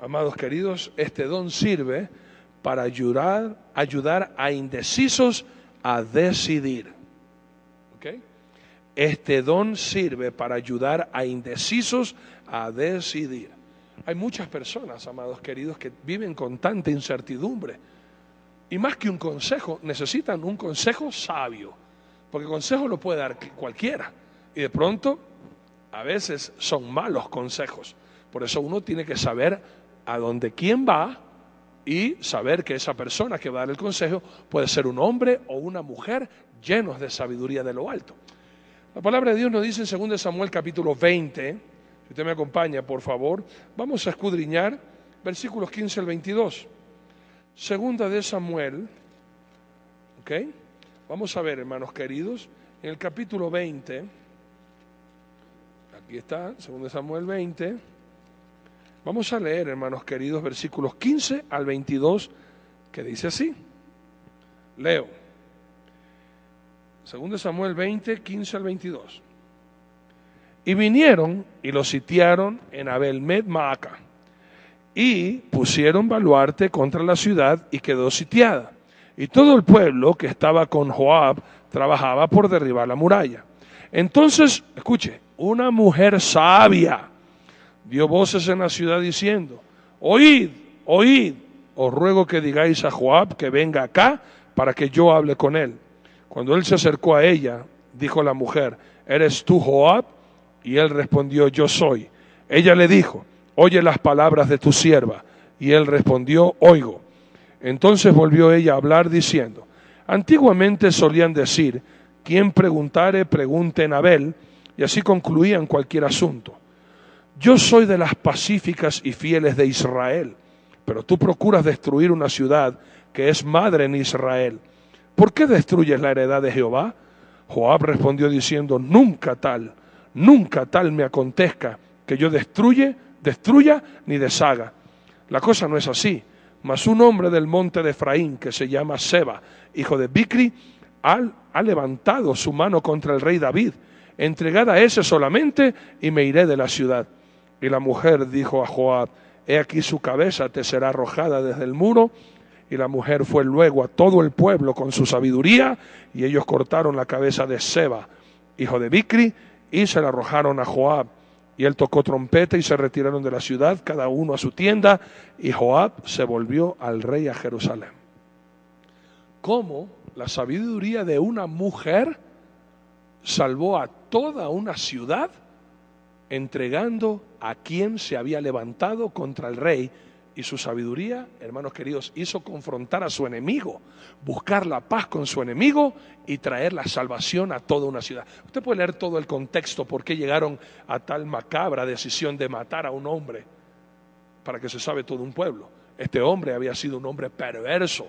Amados queridos, este don sirve para ayudar a indecisos a decidir. ¿Okay? Este don sirve para ayudar a indecisos a decidir. Hay muchas personas, amados queridos, que viven con tanta incertidumbre. Y más que un consejo, necesitan un consejo sabio. Porque consejo lo puede dar cualquiera. Y de pronto, a veces son malos consejos. Por eso uno tiene que saber a dónde quién va y saber que esa persona que va a dar el consejo puede ser un hombre o una mujer llenos de sabiduría de lo alto. La palabra de Dios nos dice en 2 Samuel capítulo 20, si usted me acompaña por favor, vamos a escudriñar versículos 15 al 22. 2 de Samuel, ¿ok? Vamos a ver, hermanos queridos, en el capítulo 20, aquí está, 2 Samuel 20, vamos a leer, hermanos queridos, versículos 15 al 22, que dice así. Leo. 2 Samuel 20, 15 al 22. Y vinieron y lo sitiaron en Abel-Med-Maaca, y pusieron baluarte contra la ciudad, y quedó sitiada. Y todo el pueblo que estaba con Joab trabajaba por derribar la muralla. Entonces, escuche, una mujer sabia dio voces en la ciudad diciendo: oíd, oíd, os ruego que digáis a Joab que venga acá para que yo hable con él. Cuando él se acercó a ella, dijo la mujer: ¿eres tú Joab? Y él respondió: yo soy. Ella le dijo: oye las palabras de tu sierva. Y él respondió: oigo. Entonces volvió ella a hablar diciendo: antiguamente solían decir, quien preguntare, pregunte en Abel, y así concluían cualquier asunto. Yo soy de las pacíficas y fieles de Israel, pero tú procuras destruir una ciudad que es madre en Israel. ¿Por qué destruyes la heredad de Jehová? Joab respondió diciendo: nunca tal me acontezca que yo destruya ni deshaga. La cosa no es así. Mas un hombre del monte de Efraín, que se llama Seba, hijo de Bicri, ha levantado su mano contra el rey David. Entregad a ese solamente, y me iré de la ciudad. Y la mujer dijo a Joab: he aquí su cabeza te será arrojada desde el muro. Y la mujer fue luego a todo el pueblo con su sabiduría, y ellos cortaron la cabeza de Seba, hijo de Bicri, y se la arrojaron a Joab. Y él tocó trompeta y se retiraron de la ciudad, cada uno a su tienda, y Joab se volvió al rey a Jerusalén. ¿Cómo la sabiduría de una mujer salvó a toda una ciudad, entregando a quien se había levantado contra el rey? Y su sabiduría, hermanos queridos, hizo confrontar a su enemigo, buscar la paz con su enemigo y traer la salvación a toda una ciudad. Usted puede leer todo el contexto, por qué llegaron a tal macabra decisión de matar a un hombre, para que se sabe todo un pueblo. Este hombre había sido un hombre perverso,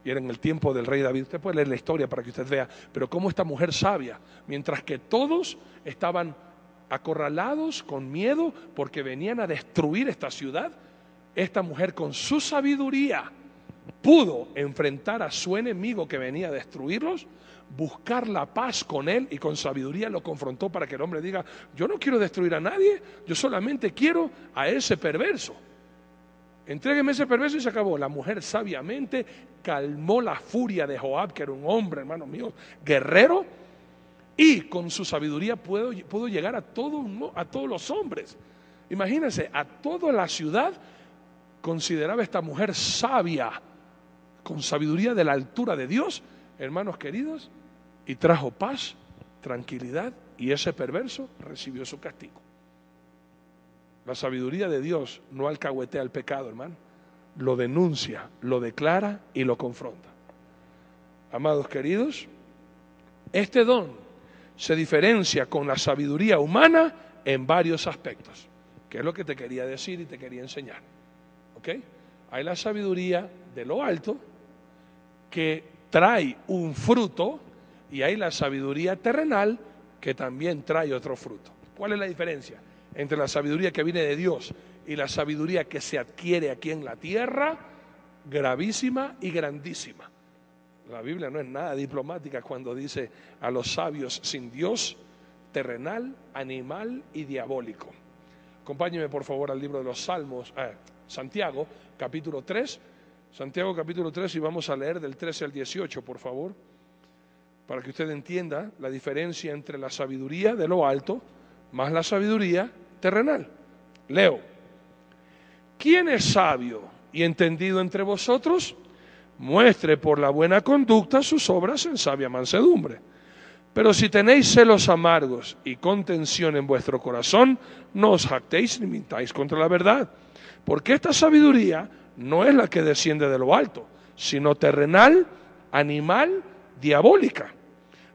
y era en el tiempo del rey David. Usted puede leer la historia para que usted vea, pero cómo esta mujer sabia, mientras que todos estaban acorralados con miedo porque venían a destruir esta ciudad, esta mujer con su sabiduría pudo enfrentar a su enemigo que venía a destruirlos, buscar la paz con él, y con sabiduría lo confrontó para que el hombre diga: yo no quiero destruir a nadie, yo solamente quiero a ese perverso. Entrégueme ese perverso y se acabó. La mujer sabiamente calmó la furia de Joab, que era un hombre, hermanos míos, guerrero, y con su sabiduría pudo llegar a todos los hombres. Imagínense, a toda la ciudad consideraba esta mujer sabia, con sabiduría de la altura de Dios, hermanos queridos, y trajo paz, tranquilidad, y ese perverso recibió su castigo. La sabiduría de Dios no alcahuetea el pecado, hermano, lo denuncia, lo declara y lo confronta. Amados queridos, este don se diferencia con la sabiduría humana en varios aspectos, que es lo que te quería decir y te quería enseñar. ¿Ok? Hay la sabiduría de lo alto, que trae un fruto, y hay la sabiduría terrenal, que también trae otro fruto. ¿Cuál es la diferencia entre la sabiduría que viene de Dios y la sabiduría que se adquiere aquí en la tierra? Gravísima y grandísima. La Biblia no es nada diplomática cuando dice a los sabios sin Dios, terrenal, animal y diabólico. Acompáñeme por favor al libro de los Salmos, Santiago, capítulo 3. Santiago, capítulo 3, y vamos a leer del 13 al 18, por favor, para que usted entienda la diferencia entre la sabiduría de lo alto más la sabiduría terrenal. Leo: ¿quién es sabio y entendido entre vosotros? Muestre por la buena conducta sus obras en sabia mansedumbre. Pero si tenéis celos amargos y contención en vuestro corazón, no os jactéis ni mintáis contra la verdad. Porque esta sabiduría no es la que desciende de lo alto, sino terrenal, animal, diabólica.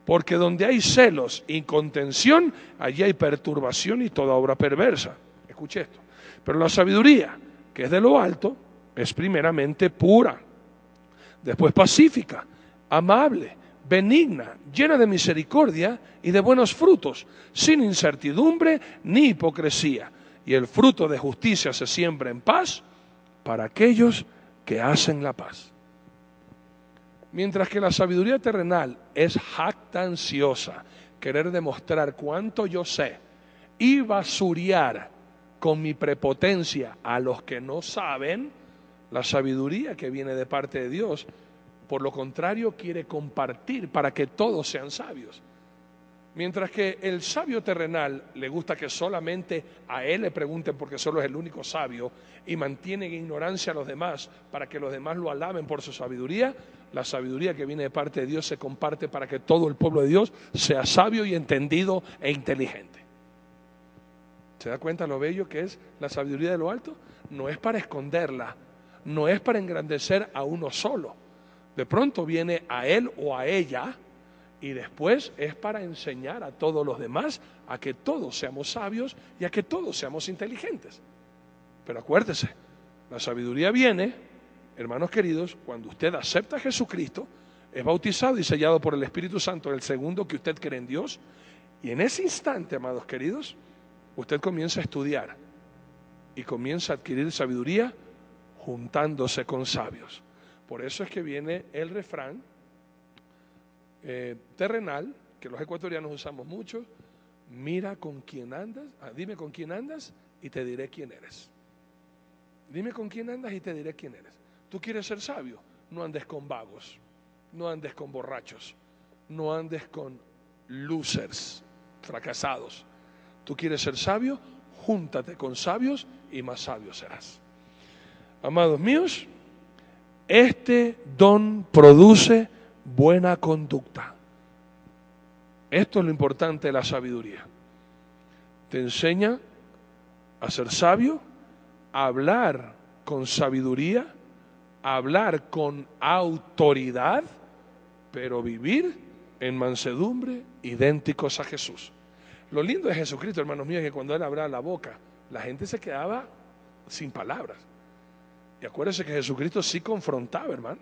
Porque donde hay celos y contención, allí hay perturbación y toda obra perversa. Escuche esto. Pero la sabiduría, que es de lo alto, es primeramente pura, después pacífica, amable, benigna, llena de misericordia y de buenos frutos, sin incertidumbre ni hipocresía. Y el fruto de justicia se siembra en paz para aquellos que hacen la paz. Mientras que la sabiduría terrenal es jactanciosa, querer demostrar cuánto yo sé y basurear con mi prepotencia a los que no saben, la sabiduría que viene de parte de Dios, por lo contrario, quiere compartir para que todos sean sabios. Mientras que el sabio terrenal le gusta que solamente a él le pregunten porque solo es el único sabio y mantiene en ignorancia a los demás para que los demás lo alaben por su sabiduría, la sabiduría que viene de parte de Dios se comparte para que todo el pueblo de Dios sea sabio y entendido e inteligente. ¿Se da cuenta lo bello que es la sabiduría de lo alto? No es para esconderla, no es para engrandecer a uno solo. De pronto viene a él o a ella y después es para enseñar a todos los demás a que todos seamos sabios y a que todos seamos inteligentes. Pero acuérdese, la sabiduría viene, hermanos queridos, cuando usted acepta a Jesucristo, es bautizado y sellado por el Espíritu Santo el segundo que usted cree en Dios, y en ese instante, amados queridos, usted comienza a estudiar y comienza a adquirir sabiduría juntándose con sabios. Por eso es que viene el refrán terrenal, que los ecuatorianos usamos mucho: mira con quién andas, dime con quién andas y te diré quién eres. Dime con quién andas y te diré quién eres. Tú quieres ser sabio, no andes con vagos, no andes con borrachos, no andes con losers, fracasados. Tú quieres ser sabio, júntate con sabios y más sabio serás. Amados míos, este don produce buena conducta. Esto es lo importante de la sabiduría. Te enseña a ser sabio, a hablar con sabiduría, a hablar con autoridad, pero vivir en mansedumbre, idénticos a Jesús. Lo lindo de Jesucristo, hermanos míos, es que cuando Él abría la boca, la gente se quedaba sin palabras. Y acuérdense que Jesucristo sí confrontaba, hermano.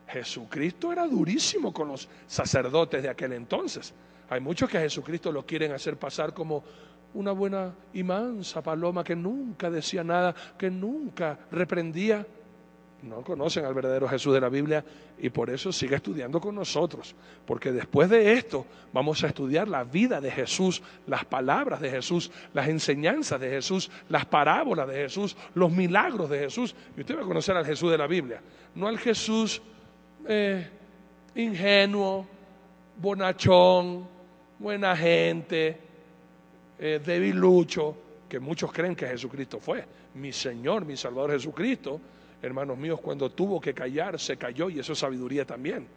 Jesucristo era durísimo con los sacerdotes de aquel entonces. Hay muchos que a Jesucristo lo quieren hacer pasar como una buena y mansa paloma que nunca decía nada, que nunca reprendía. No conocen al verdadero Jesús de la Biblia y por eso sigue estudiando con nosotros, porque después de esto vamos a estudiar la vida de Jesús, las palabras de Jesús, las enseñanzas de Jesús, las parábolas de Jesús, los milagros de Jesús, y usted va a conocer al Jesús de la Biblia, no al Jesús ingenuo, bonachón, buena gente, debilucho, que muchos creen que Jesucristo fue. Mi Señor, mi Salvador Jesucristo, hermanos míos, cuando tuvo que callar, se calló, y eso es sabiduría también.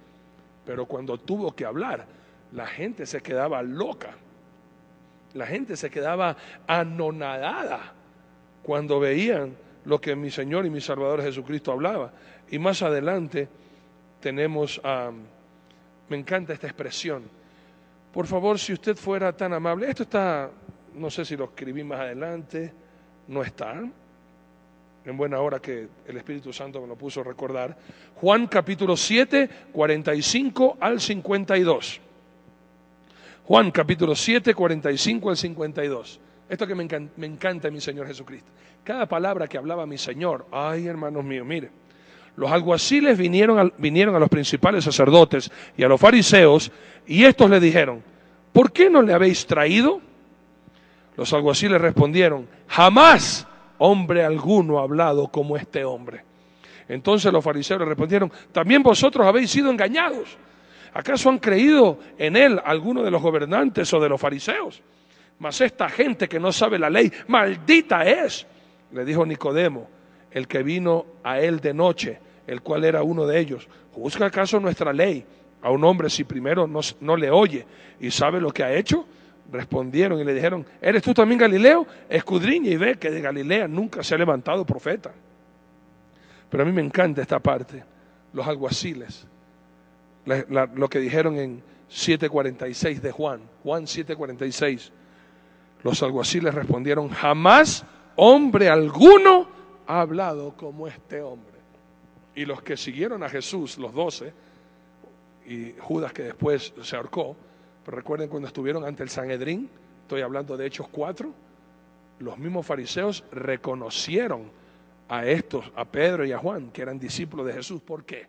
Pero cuando tuvo que hablar, la gente se quedaba loca. La gente se quedaba anonadada cuando veían lo que mi Señor y mi Salvador Jesucristo hablaba. Y más adelante tenemos, me encanta esta expresión. Por favor, si usted fuera tan amable, esto está, no sé si lo escribí más adelante, no está. En buena hora que el Espíritu Santo me lo puso a recordar. Juan capítulo 7, 45 al 52. Juan capítulo 7, 45 al 52. Esto que me encanta mi Señor Jesucristo. Cada palabra que hablaba mi Señor, ay hermanos míos, mire, los alguaciles vinieron a los principales sacerdotes y a los fariseos, y estos le dijeron: ¿por qué no le habéis traído? Los alguaciles respondieron: jamás hombre alguno ha hablado como este hombre. Entonces los fariseos le respondieron: también vosotros habéis sido engañados. ¿Acaso han creído en él algunos de los gobernantes o de los fariseos? Mas esta gente que no sabe la ley, maldita es. Le dijo Nicodemo, el que vino a él de noche, el cual era uno de ellos: ¿juzga acaso nuestra ley a un hombre si primero no le oye y sabe lo que ha hecho? Respondieron y le dijeron: ¿eres tú también Galileo? Escudriña y ve que de Galilea nunca se ha levantado profeta. Pero a mí me encanta esta parte. Los alguaciles, lo que dijeron en 7:46 de Juan 7:46. Los alguaciles respondieron: jamás hombre alguno ha hablado como este hombre. Y los que siguieron a Jesús, los 12, y Judas, que después se ahorcó. Pero recuerden cuando estuvieron ante el Sanedrín, estoy hablando de Hechos 4, los mismos fariseos reconocieron a estos, a Pedro y a Juan, que eran discípulos de Jesús. ¿Por qué?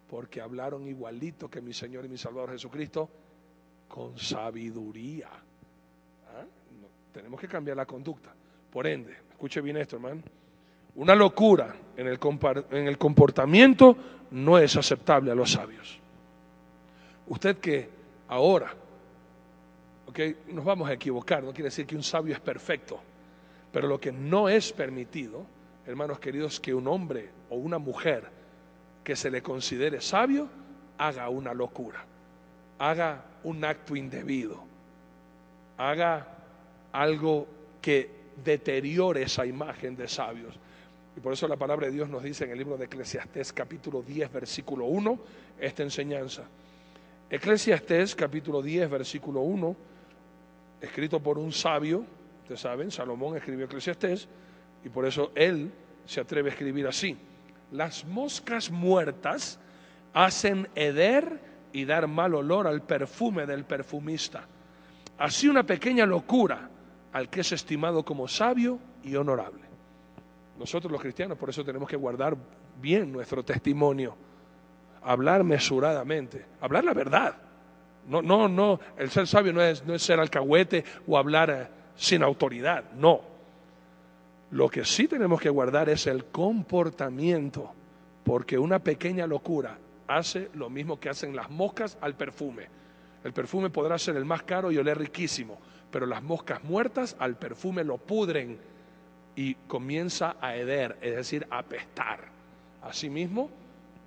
Porque hablaron igualito que mi Señor y mi Salvador Jesucristo, con sabiduría. Tenemos que cambiar la conducta. Por ende, escuche bien esto, hermano, una locura en el comportamiento no es aceptable a los sabios. Usted que ahora, nos vamos a equivocar, no quiere decir que un sabio es perfecto, pero lo que no es permitido, hermanos queridos, que un hombre o una mujer que se le considere sabio haga una locura, haga un acto indebido, haga algo que deteriore esa imagen de sabios. Y por eso la palabra de Dios nos dice en el libro de Eclesiastés capítulo 10 versículo 1 esta enseñanza. Eclesiastés capítulo 10 versículo 1, escrito por un sabio, ustedes saben, Salomón escribió Eclesiastés y por eso él se atreve a escribir así: las moscas muertas hacen heder y dar mal olor al perfume del perfumista. Así una pequeña locura al que es estimado como sabio y honorable. Nosotros los cristianos por eso tenemos que guardar bien nuestro testimonio, hablar mesuradamente, hablar la verdad. No, el ser sabio no es ser alcahuete o hablar sin autoridad, no. Lo que sí tenemos que guardar es el comportamiento, porque una pequeña locura hace lo mismo que hacen las moscas al perfume. El perfume podrá ser el más caro y oler riquísimo, pero las moscas muertas al perfume lo pudren y comienza a heder, es decir, a apestar. Asimismo,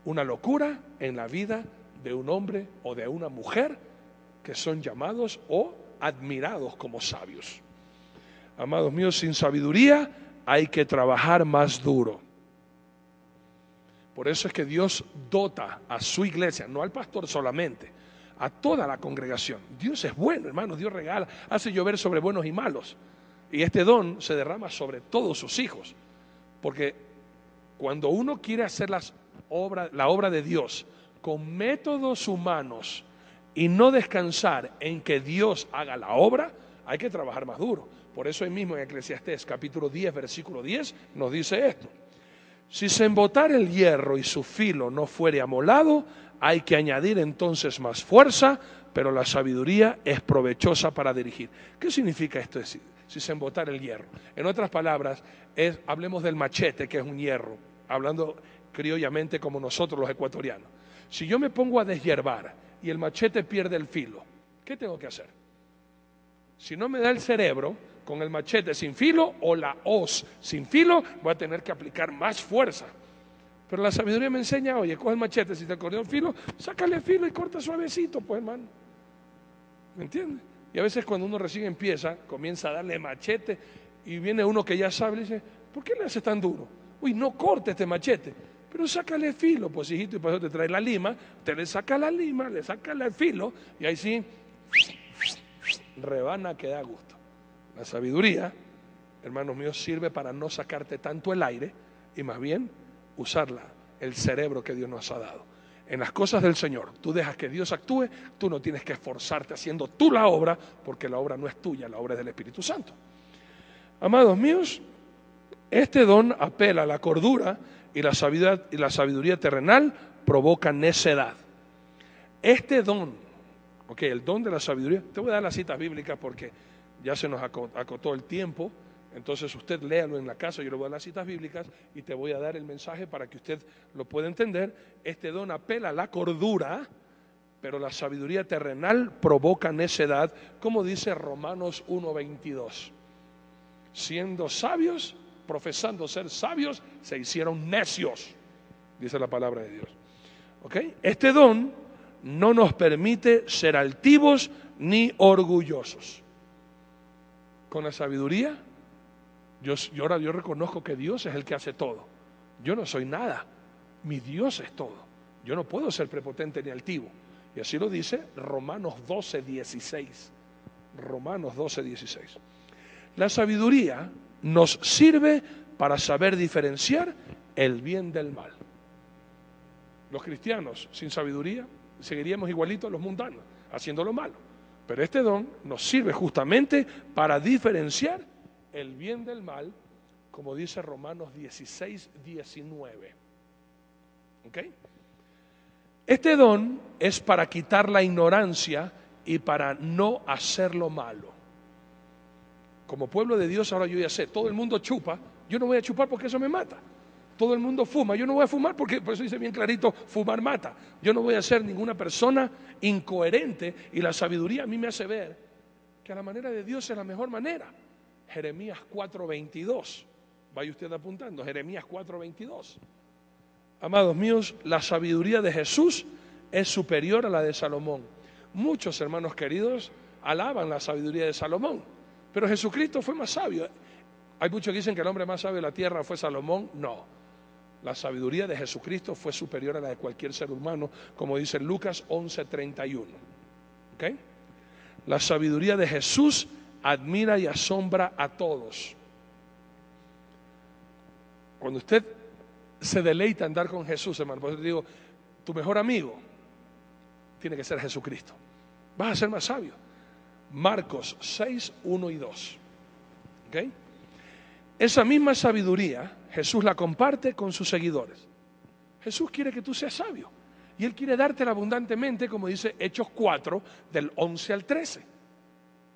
una locura en la vida de un hombre o de una mujer que son llamados o admirados como sabios. Amados míos, sin sabiduría hay que trabajar más duro. Por eso es que Dios dota a su iglesia, no al pastor solamente, a toda la congregación. Dios es bueno, hermanos, Dios regala, hace llover sobre buenos y malos. Y este don se derrama sobre todos sus hijos. Porque cuando uno quiere hacer la obra de Dios con métodos humanos y no descansar en que Dios haga la obra, hay que trabajar más duro. Por eso ahí mismo en Eclesiastés capítulo 10, versículo 10, nos dice esto: si se embotara el hierro y su filo no fuere amolado, hay que añadir entonces más fuerza, pero la sabiduría es provechosa para dirigir. ¿Qué significa esto? Si se embotara el hierro. En otras palabras, hablemos del machete, que es un hierro, hablando criollamente como nosotros los ecuatorianos. Si yo me pongo a deshiervar y el machete pierde el filo, ¿qué tengo que hacer? Si no me da el cerebro, con el machete sin filo o la hoz sin filo, voy a tener que aplicar más fuerza. Pero la sabiduría me enseña, oye, coge el machete, si te corrió el filo, sácale el filo y corta suavecito, pues, hermano. ¿Me entiendes? Y a veces cuando uno recién empieza, comienza a darle machete y viene uno que ya sabe y dice, ¿por qué le haces tan duro? Uy, no corte este machete, pero sácale el filo, pues, hijito, y por eso te trae la lima, usted le saca la lima, le saca el filo y ahí sí, rebana que da gusto. La sabiduría, hermanos míos, sirve para no sacarte tanto el aire y más bien usarla, el cerebro que Dios nos ha dado. En las cosas del Señor, tú dejas que Dios actúe, tú no tienes que esforzarte haciendo tú la obra, porque la obra no es tuya, la obra es del Espíritu Santo. Amados míos, este don apela a la cordura y la sabiduría terrenal provoca necedad. Este don, el don de la sabiduría, te voy a dar las citas bíblicas porque ya se nos acotó el tiempo. Entonces usted léalo en la casa, yo le voy a dar las citas bíblicas y te voy a dar el mensaje para que usted lo pueda entender. Este don apela a la cordura, pero la sabiduría terrenal provoca necedad, como dice Romanos 1:22. Siendo sabios, profesando ser sabios, se hicieron necios, dice la palabra de Dios. Este don no nos permite ser altivos ni orgullosos. Con la sabiduría, yo reconozco que Dios es el que hace todo. Yo no soy nada, mi Dios es todo. Yo no puedo ser prepotente ni altivo. Y así lo dice Romanos 12:16. Romanos 12:16. La sabiduría nos sirve para saber diferenciar el bien del mal. Los cristianos sin sabiduría seguiríamos igualitos a los mundanos, haciendo lo malo. Pero este don nos sirve justamente para diferenciar el bien del mal, como dice Romanos 16, 19. ¿Ok? Este don es para quitar la ignorancia y para no hacer lo malo. Como pueblo de Dios ahora yo ya sé, todo el mundo chupa, yo no voy a chupar porque eso me mata. Todo el mundo fuma, yo no voy a fumar porque, por eso dice bien clarito, fumar mata. Yo no voy a ser ninguna persona incoherente, y la sabiduría a mí me hace ver que a la manera de Dios es la mejor manera. Jeremías 4:22, vaya usted apuntando, Jeremías 4:22. Amados míos, la sabiduría de Jesús es superior a la de Salomón. Muchos hermanos queridos alaban la sabiduría de Salomón, pero Jesucristo fue más sabio. Hay muchos que dicen que el hombre más sabio de la tierra fue Salomón. No, la sabiduría de Jesucristo fue superior a la de cualquier ser humano, como dice Lucas 11:31. ¿Okay? La sabiduría de Jesús admira y asombra a todos. Cuando usted se deleita en andar con Jesús, hermano, por eso te digo, tu mejor amigo tiene que ser Jesucristo. Vas a ser más sabio. Marcos 6, 1 y 2. ¿Okay? Esa misma sabiduría Jesús la comparte con sus seguidores. Jesús quiere que tú seas sabio y Él quiere dártela abundantemente, como dice Hechos 4, del 11 al 13.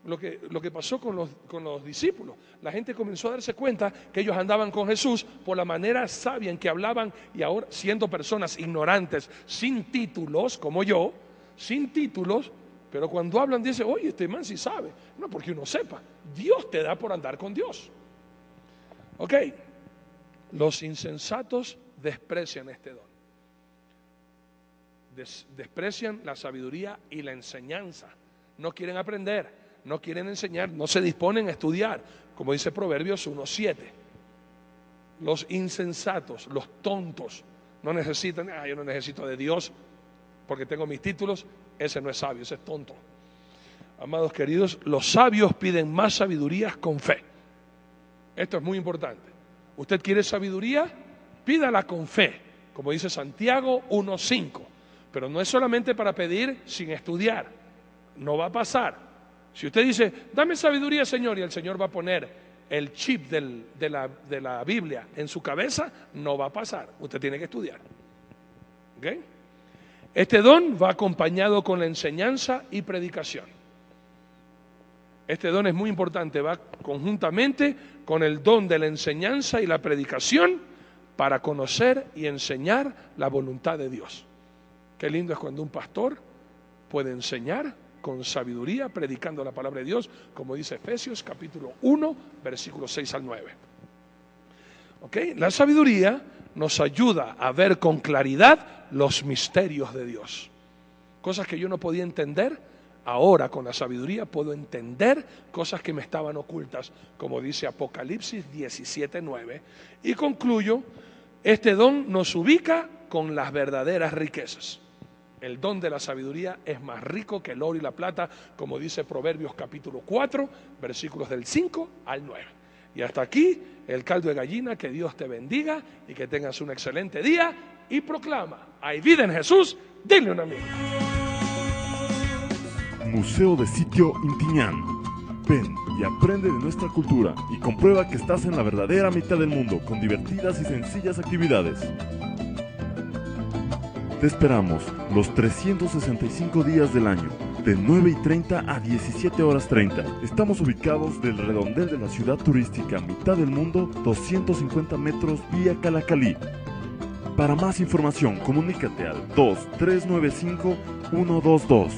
Lo que pasó con los discípulos. La gente comenzó a darse cuenta que ellos andaban con Jesús por la manera sabia en que hablaban, y ahora, siendo personas ignorantes, sin títulos, como yo, sin títulos, pero cuando hablan dice, oye, este man sí sabe. No porque uno sepa, Dios te da por andar con Dios. Ok, los insensatos desprecian este don. Desprecian la sabiduría y la enseñanza. No quieren aprender, no quieren enseñar, no se disponen a estudiar, como dice Proverbios 1:7. Los insensatos, los tontos, no necesitan, yo no necesito de Dios porque tengo mis títulos. Ese no es sabio, ese es tonto. Amados queridos, los sabios piden más sabiduría con fe. Esto es muy importante. Usted quiere sabiduría, pídala con fe, como dice Santiago 1:5. Pero no es solamente para pedir sin estudiar, no va a pasar. Si usted dice, dame sabiduría, Señor, y el Señor va a poner el chip de la Biblia en su cabeza, no va a pasar. Usted tiene que estudiar. ¿Okay? Este don va acompañado con la enseñanza y predicación. Este don es muy importante, va conjuntamente con el don de la enseñanza y la predicación para conocer y enseñar la voluntad de Dios. Qué lindo es cuando un pastor puede enseñar con sabiduría, predicando la palabra de Dios, como dice Efesios capítulo 1, versículos 6 al 9. ¿Okay? La sabiduría nos ayuda a ver con claridad los misterios de Dios. Cosas que yo no podía entender, ahora con la sabiduría puedo entender cosas que me estaban ocultas, como dice Apocalipsis 17:9. Y concluyo, este don nos ubica con las verdaderas riquezas. El don de la sabiduría es más rico que el oro y la plata, como dice Proverbios capítulo 4, versículos del 5 al 9. Y hasta aquí el caldo de gallina. Que Dios te bendiga y que tengas un excelente día. Y proclama, hay vida en Jesús, denle un amigo. Museo de Sitio Intiñán. Ven y aprende de nuestra cultura y comprueba que estás en la verdadera mitad del mundo con divertidas y sencillas actividades. Te esperamos los 365 días del año, de 9:30 a 17:30. Estamos ubicados del redondel de la ciudad turística mitad del mundo, 250 metros vía Calacalí. Para más información, comunícate al 2395-122.